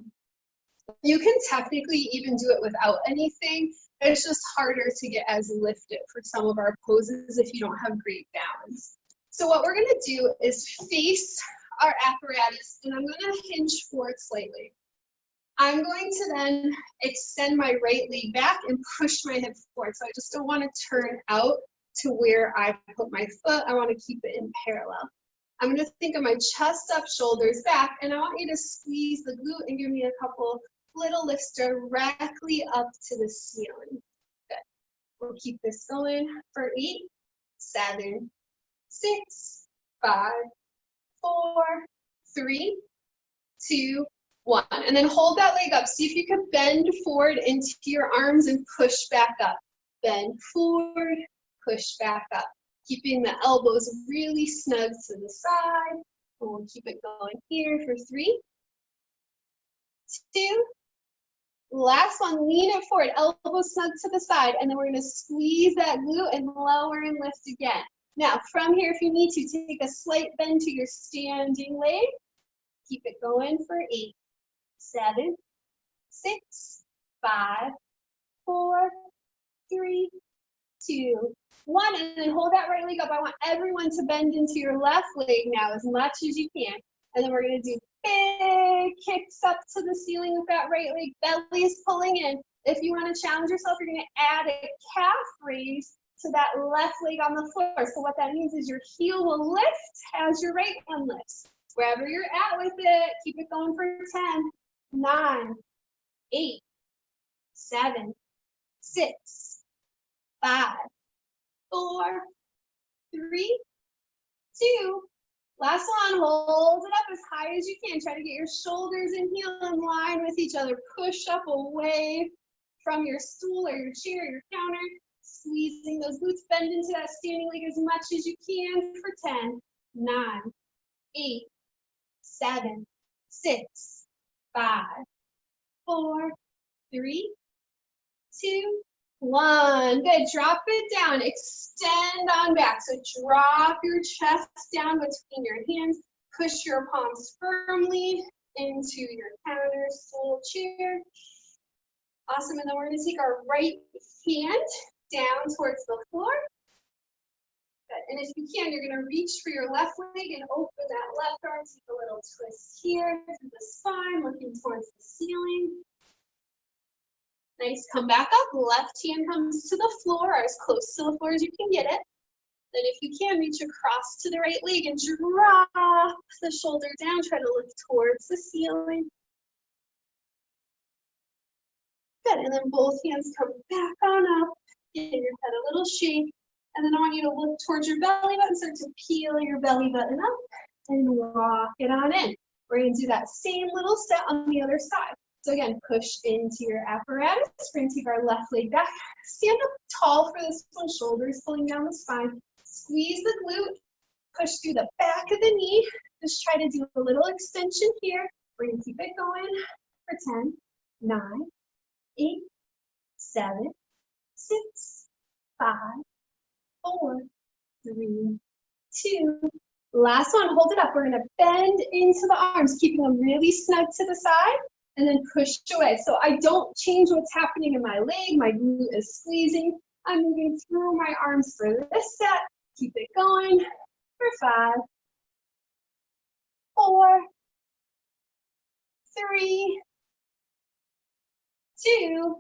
You can technically even do it without anything. It's just harder to get as lifted for some of our poses if you don't have great balance. So what we're going to do is face our apparatus, and I'm going to hinge forward slightly. I'm going to then extend my right leg back and push my hip forward. So I just don't want to turn out to where I put my foot. I want to keep it in parallel. I'm going to think of my chest up, shoulders back, and I want you to squeeze the glute and give me a couple little lifts directly up to the ceiling. Good. We'll keep this going for 8, 7, 6, 5, 4, 3, 2, 1. And then hold that leg up. See if you can bend forward into your arms and push back up. Bend forward, push back up. Keeping the elbows really snug to the side. And we'll keep it going here for 3, 2. Last one, lean it forward, elbows snug to the side, and then we're gonna squeeze that glute and lower and lift again. Now, from here, if you need to, take a slight bend to your standing leg. Keep it going for 8, 7, 6, 5, 4, 3, 2, 1, and then hold that right leg up. I want everyone to bend into your left leg now as much as you can. And then we're gonna do big kicks up to the ceiling with that right leg. Belly is pulling in. If you wanna challenge yourself, you're gonna add a calf raise to that left leg on the floor. So what that means is your heel will lift as your right one lifts. Wherever you're at with it, keep it going for 10, 9, 8, 7, 6, 5, 4, 3, 2. Last one, hold it up as high as you can. Try to get your shoulders and heel in line with each other. Push up away from your stool or your chair or your counter. Squeezing those glutes, bend into that standing leg as much as you can for 10, 9, 8, 7, 6, 5, 4, 3, 2, 1. Good. Drop it down. Extend on back. So drop your chest down between your hands. Push your palms firmly into your counter, stool, chair. Awesome. And then we're going to take our right hand down towards the floor. Good. And if you can, you're going to reach for your left leg and open that left arm. Take a little twist here through the spine, looking towards the ceiling. Nice, come back up, left hand comes to the floor, or as close to the floor as you can get it. Then if you can, reach across to the right leg and drop the shoulder down, try to lift towards the ceiling. Good, and then both hands come back on up, give your head a little shake, and then I want you to look towards your belly button, start to peel your belly button up, and walk it on in. We're gonna do that same little set on the other side. So again, push into your apparatus. We're going to take our left leg back. Stand up tall for this one, shoulders pulling down the spine. Squeeze the glute, push through the back of the knee. Just try to do a little extension here. We're going to keep it going for 10, 9, 8, 7, 6, 5, 4, 3, 2. Last one, hold it up. We're going to bend into the arms, keeping them really snug to the side. And then push away. So I don't change what's happening in my leg. My glute is squeezing. I'm moving through my arms for this set. Keep it going for 5, 4, 3, 2.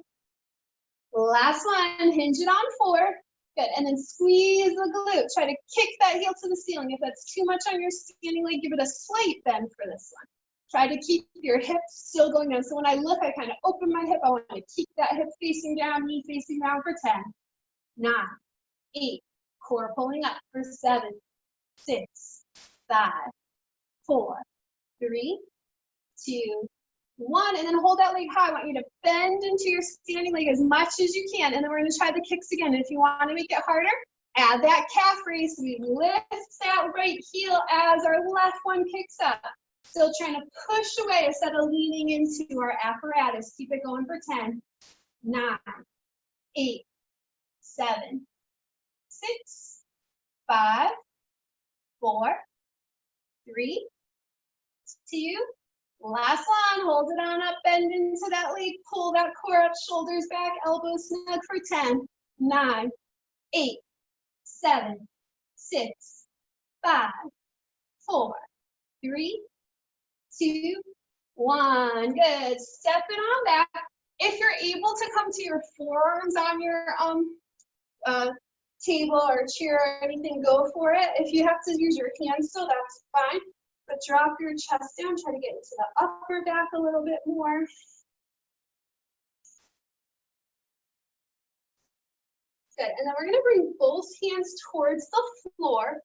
Last one, hinge it on 4. Good, and then squeeze the glute. Try to kick that heel to the ceiling. If that's too much on your standing leg, give it a slight bend for this one. Try to keep your hips still going down. So when I look, I kind of open my hip. I want to keep that hip facing down, knee facing down for 10, 9, 8, core pulling up for 7, 6, 5, 4, 3, 2, 1, and then hold that leg high. I want you to bend into your standing leg as much as you can, and then we're gonna try the kicks again. If you want to make it harder, add that calf raise. We lift that right heel as our left one kicks up. Still trying to push away instead of leaning into our apparatus. Keep it going for 10, 9, 8, 7, 6, 5, 4, 3, 2, last one. Hold it on up, bend into that leg, pull that core up, shoulders back, elbows snug for 10, 9, 8, 7, 6, 5, 4, 3, 2, 1. Good. Step it on back. If you're able to come to your forearms on your table or chair or anything, go for it. If you have to use your hands still, that's fine. But drop your chest down. Try to get into the upper back a little bit more. Good. And then we're going to bring both hands towards the floor.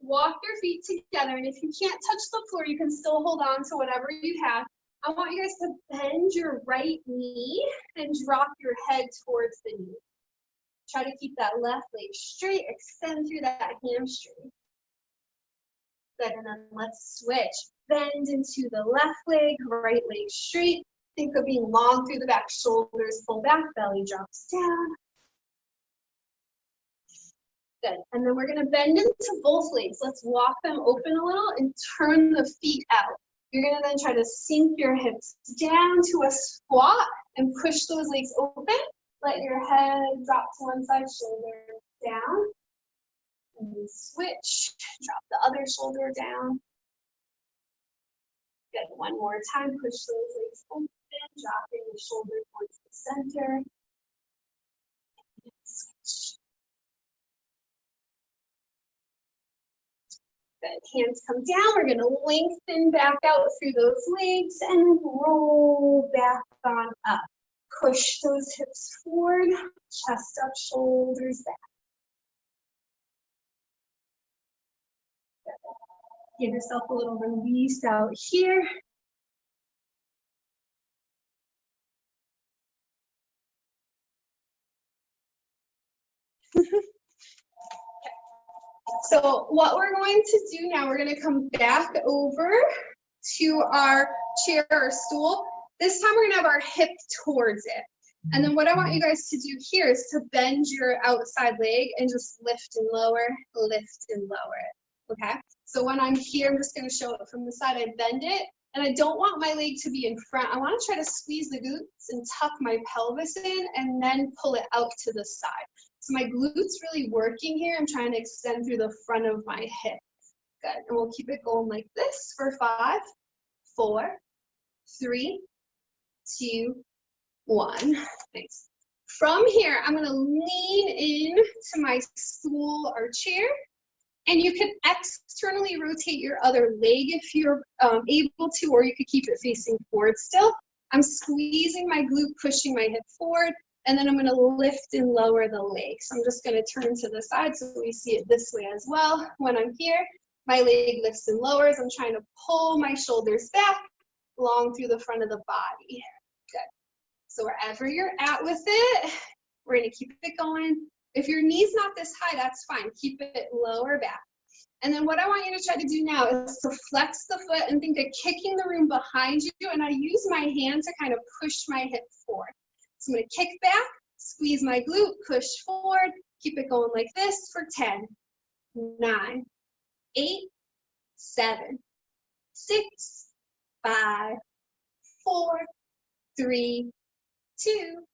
Walk your feet together, and if you can't touch the floor, you can still hold on to whatever you have. I want you guys to bend your right knee and drop your head towards the knee. Try to keep that left leg straight, extend through that hamstring. Good, and then let's switch. Bend into the left leg, right leg straight. Think of being long through the back, shoulders pull back, belly drops down. Good, and then we're gonna bend into both legs. Let's walk them open a little and turn the feet out. You're gonna then try to sink your hips down to a squat and push those legs open. Let your head drop to one side, shoulder down. And then switch, drop the other shoulder down. Good, one more time, push those legs open, dropping the shoulder towards the center. And switch. Good, hands come down. We're gonna lengthen back out through those legs and roll back on up. Push those hips forward, chest up, shoulders back. Give yourself a little release out here. So what we're going to do now, we're going to come back over to our chair or stool. This time we're going to have our hip towards it. And then what I want you guys to do here is to bend your outside leg and just lift and lower it, okay? So when I'm here, I'm just going to show it from the side. I bend it, and I don't want my leg to be in front. I want to try to squeeze the glutes and tuck my pelvis in and then pull it out to the side. So my glutes really working here. I'm trying to extend through the front of my hip. Good, and we'll keep it going like this for 5, 4, 3, 2, 1. Thanks. From here, I'm gonna lean in to my stool or chair, and you can externally rotate your other leg if you're able to, or you could keep it facing forward still. I'm squeezing my glute, pushing my hip forward, and then I'm gonna lift and lower the leg. So I'm just gonna turn to the side so we see it this way as well. When I'm here, my leg lifts and lowers. I'm trying to pull my shoulders back, long through the front of the body. Good. So wherever you're at with it, we're gonna keep it going. If your knee's not this high, that's fine. Keep it lower back. And then what I want you to try to do now is to flex the foot and think of kicking the room behind you, and I use my hand to kind of push my hip forward. So I'm gonna kick back, squeeze my glute, push forward, keep it going like this for 10, 9, 8, 7, 6, 5, 4, 3, 2,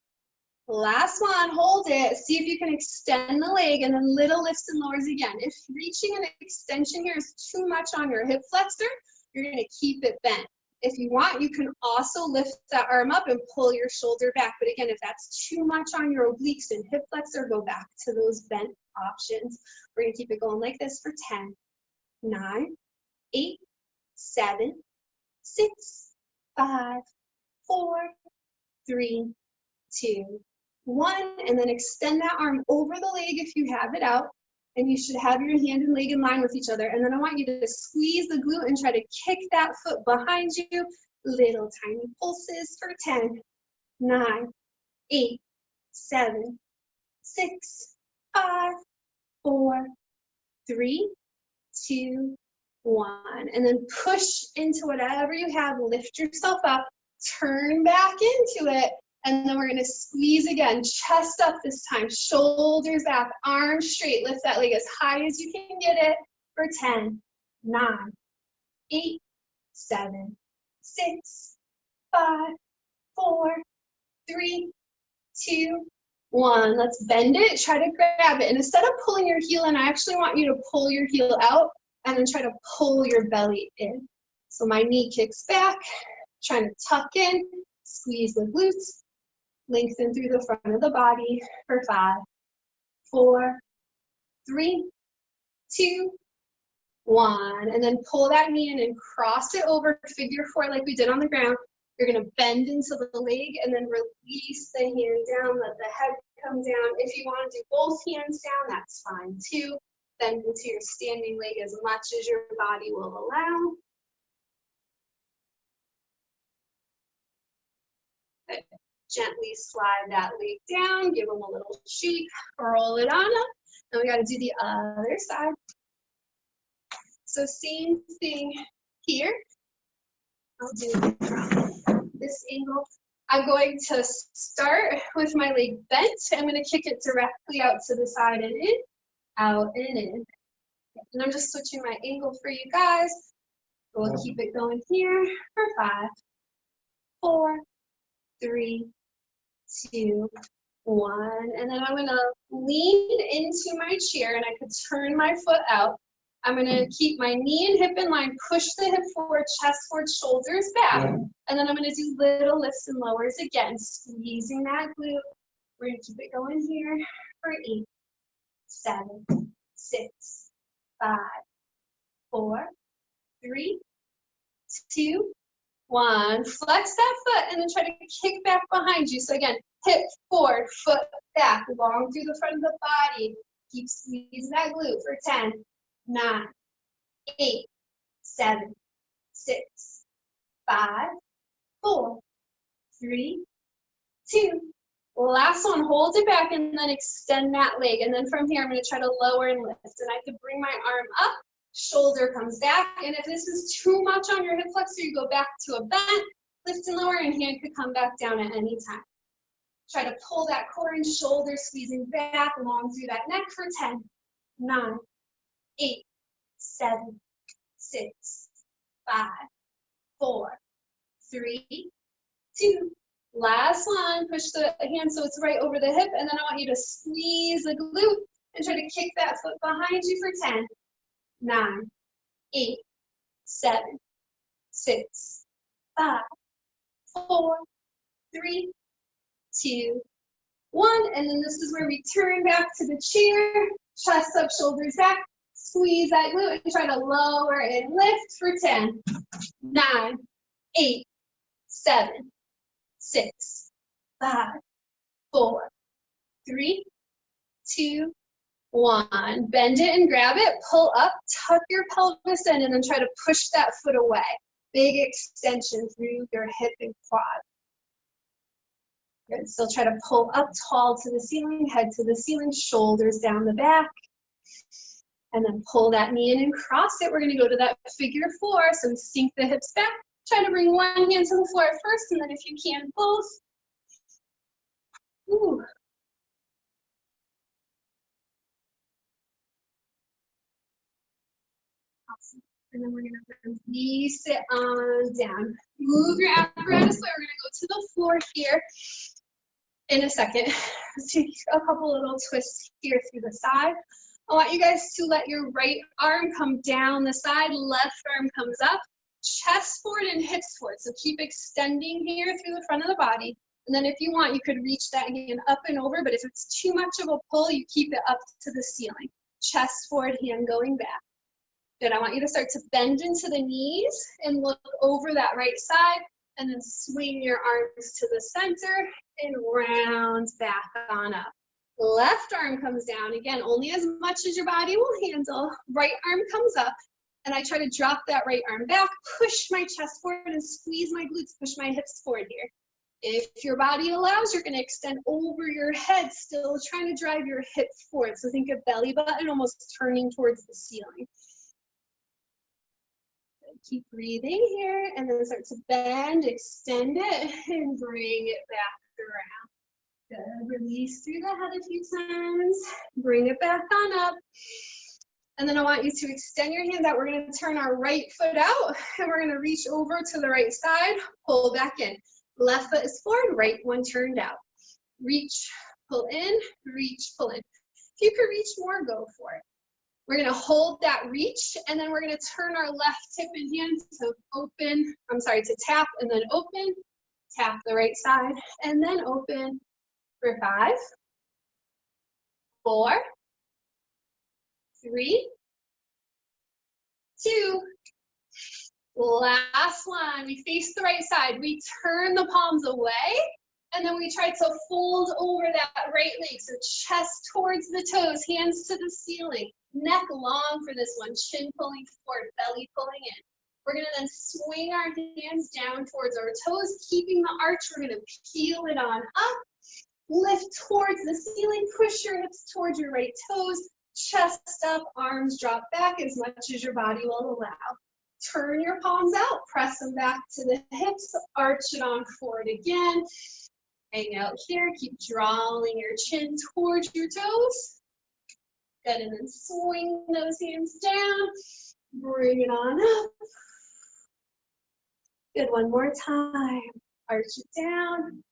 last one, hold it. See if you can extend the leg and then little lifts and lowers again. If reaching an extension here is too much on your hip flexor, you're gonna keep it bent. If you want, you can also lift that arm up and pull your shoulder back. But again, if that's too much on your obliques and hip flexor, go back to those bent options. We're gonna keep it going like this for 10, 9, 8, 7, 6, 5, 4, 3, 2, 1, and then extend that arm over the leg if you have it out. And you should have your hand and leg in line with each other. And then I want you to squeeze the glute and try to kick that foot behind you. Little tiny pulses for 10, 9, 8, 7, 6, 5, 4, 3, 2, 1. And then push into whatever you have. Lift yourself up. Turn back into it. And then we're going to squeeze again. Chest up this time. Shoulders back. Arms straight. Lift that leg as high as you can get it for 10, 9, 8, 7, 6, 5, 4, 3, 2, 1. Let's bend it. Try to grab it. And instead of pulling your heel in, I actually want you to pull your heel out and then try to pull your belly in. So my knee kicks back. Trying to tuck in. Squeeze the glutes. Lengthen through the front of the body for 5, 4, 3, 2, 1. And then pull that knee in and cross it over, figure 4 like we did on the ground. You're going to bend into the leg and then release the hand down, let the head come down. If you want to do both hands down, that's fine too. Bend into your standing leg as much as your body will allow. Good. Gently slide that leg down, give them a little shake, roll it on up. And we got to do the other side. So same thing here. I'll do it from this angle. I'm going to start with my leg bent. I'm going to kick it directly out to the side and in, out and in. And I'm just switching my angle for you guys. We'll keep it going here for 5, 4, 3, 2, 1. And then I'm going to lean into my chair and I could turn my foot out. I'm going to keep my knee and hip in line, push the hip forward, chest forward, shoulders back. And then I'm going to do little lifts and lowers again, squeezing that glute. We're going to keep it going here for 8, 7, 6, 5, 4, 3, 2, 1. Flex that foot and then try to kick back behind you. So again, hip forward, foot back, long through the front of the body. Keep squeezing that glute for 10, 9, 8, 7, 6, 5, 4, 3, 2. Last one, hold it back and then extend that leg. And then from here, I'm going to try to lower and lift. And I could bring my arm up, shoulder comes back. And if this is too much on your hip flexor, you go back to a bent, lift and lower, and hand could come back down at any time. Try to pull that core and shoulder, squeezing back along through that neck for 10, 9, 8, 7, 6, 5, 4, 3, 2. Last one, push the hand so it's right over the hip, and then I want you to squeeze the glute and try to kick that foot behind you for 10, 9, 8, 7, 6, 5, 4, 3, 2, 1. And then this is where we turn back to the chair, chest up, shoulders back, squeeze that glute and try to lower and lift for 10, 9, 8, 7, 6, 5, 4, 3, 2, 1. Bend it and grab it, pull up, tuck your pelvis in, and then try to push that foot away. Big extension through your hip and quad. Good. Still try to pull up tall to the ceiling, head to the ceiling, shoulders down the back. And then pull that knee in and cross it. We're going to go to that figure 4. So sink the hips back. Try to bring one hand to the floor first, and then if you can, both. Ooh. Awesome. And then we're going to release it on down. Move your apparatus. We're going to go to the floor here in a second. Let's take a couple little twists here through the side. I want you guys to let your right arm come down the side, left arm comes up. Chest forward and hips forward. So keep extending here through the front of the body. And then if you want, you could reach that hand up and over, but if it's too much of a pull, you keep it up to the ceiling. Chest forward, hand going back. Good, I want you to start to bend into the knees and look over that right side, and then swing your arms to the center and round back on up. Left arm comes down, again, only as much as your body will handle. Right arm comes up, and I try to drop that right arm back, push my chest forward and squeeze my glutes, push my hips forward here. If your body allows, you're gonna extend over your head, still trying to drive your hips forward. So think of belly button almost turning towards the ceiling. Keep breathing here, and then start to bend, extend it, and bring it back around. Good. Release through the head a few times. Bring it back on up. And then I want you to extend your hands out. We're going to turn our right foot out, and we're going to reach over to the right side, pull back in. Left foot is forward, right one turned out. Reach, pull in, reach, pull in. If you could reach more, go for it. We're going to hold that reach, and then we're going to turn our left hip and hand to tap, and then open, tap the right side, and then open for 5, 4, 3, 2, last one. We face the right side. We turn the palms away, and then we try to fold over that right leg. So chest towards the toes, hands to the ceiling. Neck long for this one, chin pulling forward, belly pulling in. We're gonna then swing our hands down towards our toes, keeping the arch. We're gonna peel it on up, lift towards the ceiling, push your hips towards your right toes, chest up, arms drop back as much as your body will allow. Turn your palms out, press them back to the hips, arch it on forward again. Hang out here, keep drawing your chin towards your toes. Good, and then swing those hands down, bring it on up. Good, one more time. Arch it down.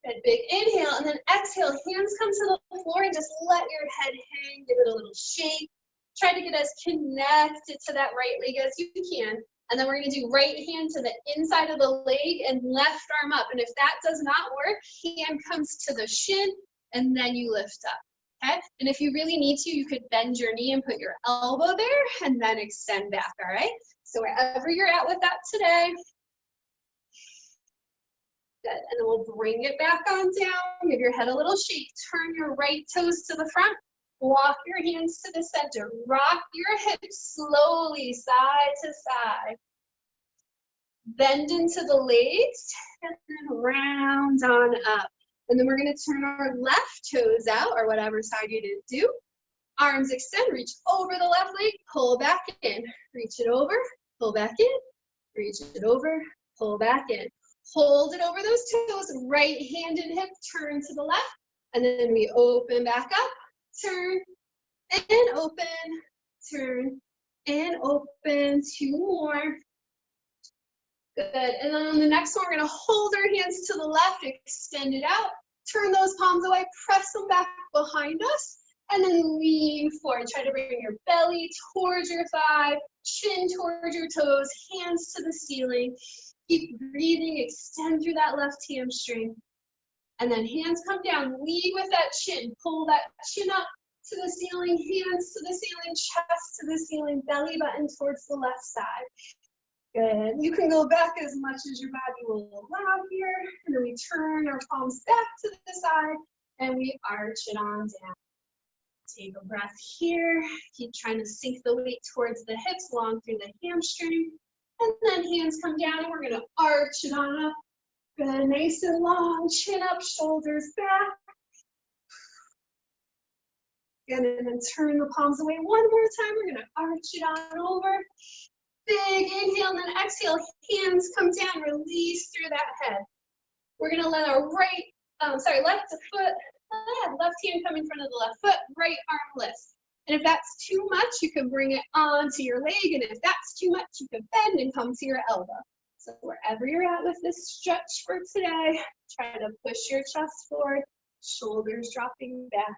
Good, big inhale, and then exhale. Hands come to the floor and just let your head hang, give it a little shake. Try to get as connected to that right leg as you can. And then we're gonna do right hand to the inside of the leg and left arm up. And if that does not work, hand comes to the shin, and then you lift up. Okay, and if you really need to, you could bend your knee and put your elbow there and then extend back, all right? So wherever you're at with that today. Good, and then we'll bring it back on down, give your head a little shake, turn your right toes to the front, walk your hands to the center, rock your hips slowly side to side. Bend into the legs, and then round on up. And then we're gonna turn our left toes out, or whatever side you didn't do. Arms extend, reach over the left leg, pull back in. Reach it over, pull back in. Reach it over, pull back in. Hold it over those toes, right hand and hip, turn to the left. And then we open back up, turn, and open, turn, and open. 2 more. Good, and then on the next one, we're gonna hold our hands to the left, extend it out, turn those palms away, press them back behind us, and then lean forward. Try to bring your belly towards your thigh, chin towards your toes, hands to the ceiling. Keep breathing, extend through that left hamstring. And then hands come down, lead with that chin, pull that chin up to the ceiling, hands to the ceiling, chest to the ceiling, belly button towards the left side. Good. You can go back as much as your body will allow here. And then we turn our palms back to the side and we arch it on down. Take a breath here. Keep trying to sink the weight towards the hips, long through the hamstring. And then hands come down and we're going to arch it on up. Good. Nice and long. Chin up, shoulders back. Good. And then turn the palms away one more time. We're going to arch it on over. Big inhale and then exhale, hands come down, release through that head. We're gonna let our left hand come in front of the left foot, right arm lifts. And if that's too much, you can bring it onto your leg, and if that's too much, you can bend and come to your elbow. So wherever you're at with this stretch for today, try to push your chest forward, shoulders dropping back.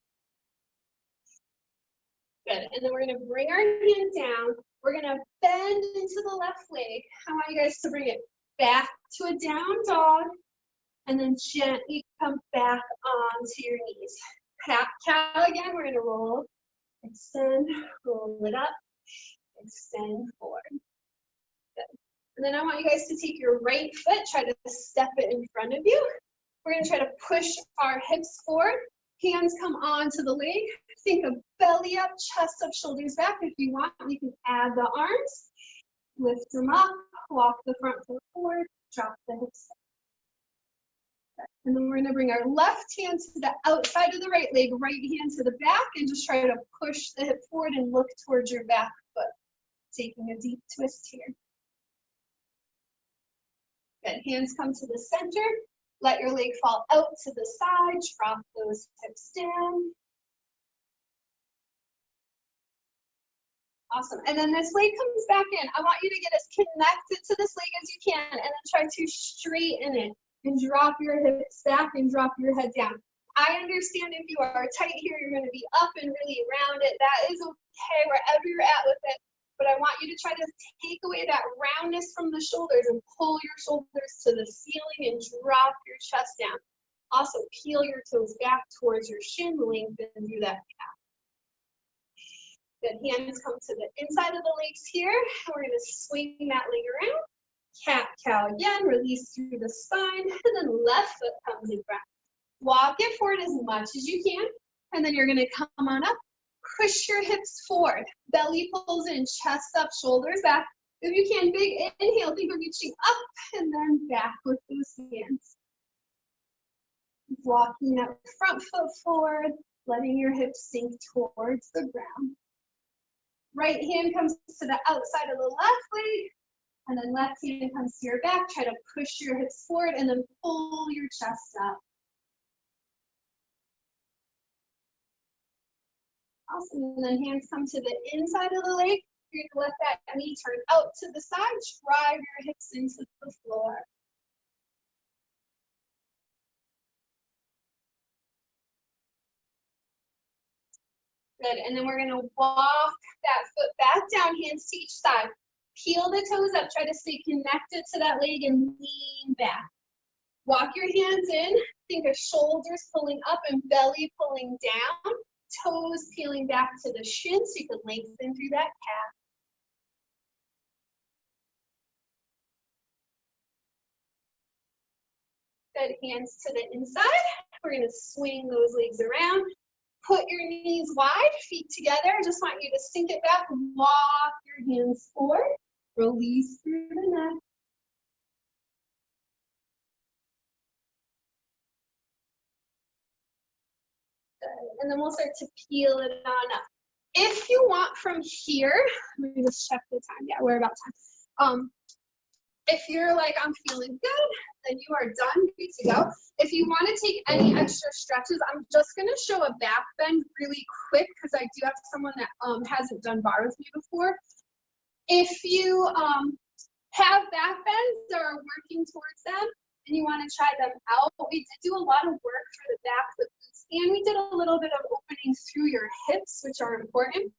Good, and then we're gonna bring our hand down. We're gonna bend into the left leg. I want you guys to bring it back to a down dog and then gently come back onto your knees. Cow again, we're gonna roll, extend, roll it up, extend forward. Good. And then I want you guys to take your right foot, try to step it in front of you. We're gonna try to push our hips forward, Hands come onto the leg. Think of belly up, chest up, shoulders back. If you want, you can add the arms. Lift them up, walk the front foot forward, drop the hips down. And then we're gonna bring our left hand to the outside of the right leg, right hand to the back, and just try to push the hip forward and look towards your back foot. Taking a deep twist here. Good, hands come to the center. Let your leg fall out to the side, drop those hips down. Awesome, and then this leg comes back in. I want you to get as connected to this leg as you can, and then try to straighten it and drop your hips back and drop your head down. I understand if you are tight here, you're gonna be up and really around it. That is okay, wherever you're at with it. But I want you to try to take away that roundness from the shoulders and pull your shoulders to the ceiling and drop your chest down. Also, peel your toes back towards your shin, lengthen through that calf. Good, hands come to the inside of the legs here. We're gonna swing that leg around. Cat-cow again, release through the spine, and then left foot comes in front. Walk it forward as much as you can, and then you're gonna come on up. Push your hips forward. Belly pulls in, chest up, shoulders back. If you can, big inhale, think of reaching up and then back with those hands. Walking that front foot forward, letting your hips sink towards the ground. Right hand comes to the outside of the left leg, and then left hand comes to your back. Try to push your hips forward and then pull your chest up. Awesome, and then hands come to the inside of the leg. You're gonna let that knee turn out to the side, drive your hips into the floor. Good, and then we're gonna walk that foot back down, hands to each side. Peel the toes up, try to stay connected to that leg and lean back. Walk your hands in, think of shoulders pulling up and belly pulling down. Toes peeling back to the shin so you can lengthen through that calf. Good, hands to the inside. We're gonna swing those legs around. Put your knees wide, feet together. I just want you to sink it back, walk your hands forward, release through the neck. And then we'll start to peel it on up. If you want from here, let me just check the time. Yeah, we're about time. If you're like, I'm feeling good, then you are done, good to go. If you want to take any extra stretches, I'm just going to show a back bend really quick because I do have someone that hasn't done bar with me before. If you have back bends or are working towards them and you want to try them out, we did do a lot of work for the back with glutes, and we did a little bit of opening through your hips, which are important.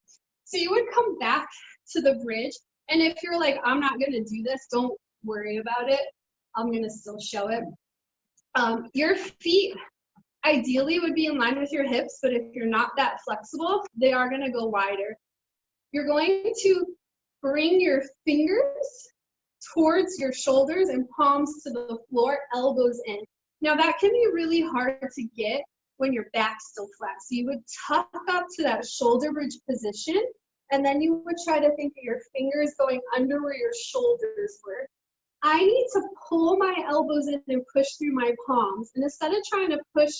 So you would come back to the bridge, and if you're like, I'm not going to do this, don't worry about it. I'm going to still show it. Your feet ideally would be in line with your hips, but if you're not that flexible, they are going to go wider. You're going to bring your fingers towards your shoulders and palms to the floor, elbows in. Now that can be really hard to get when your back's still flat. So you would tuck up to that shoulder bridge position, and then you would try to think of your fingers going under where your shoulders were. I need to pull my elbows in and push through my palms. And instead of trying to push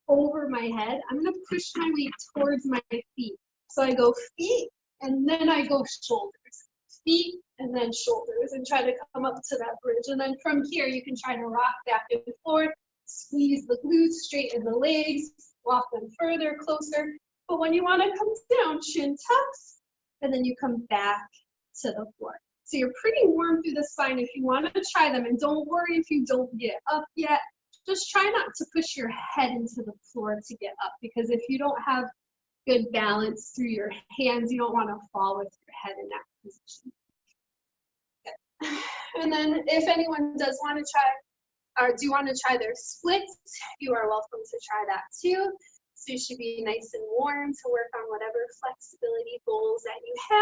over my head, I'm gonna push my weight towards my feet. So I go feet, and then I go shoulders. Feet, and then shoulders, and try to come up to that bridge. And then from here, you can try to rock back and forth, squeeze the glutes, straighten the legs, walk them further, closer. But when you wanna come down, chin tucks, and then you come back to the floor. So you're pretty warm through the spine if you want to try them. And don't worry if you don't get up yet. Just try not to push your head into the floor to get up, because if you don't have good balance through your hands, you don't want to fall with your head in that position. Okay. And then if anyone does want to try, or do want to try their splits, you are welcome to try that too. So you should be nice and warm to work on whatever flexibility goals that you have.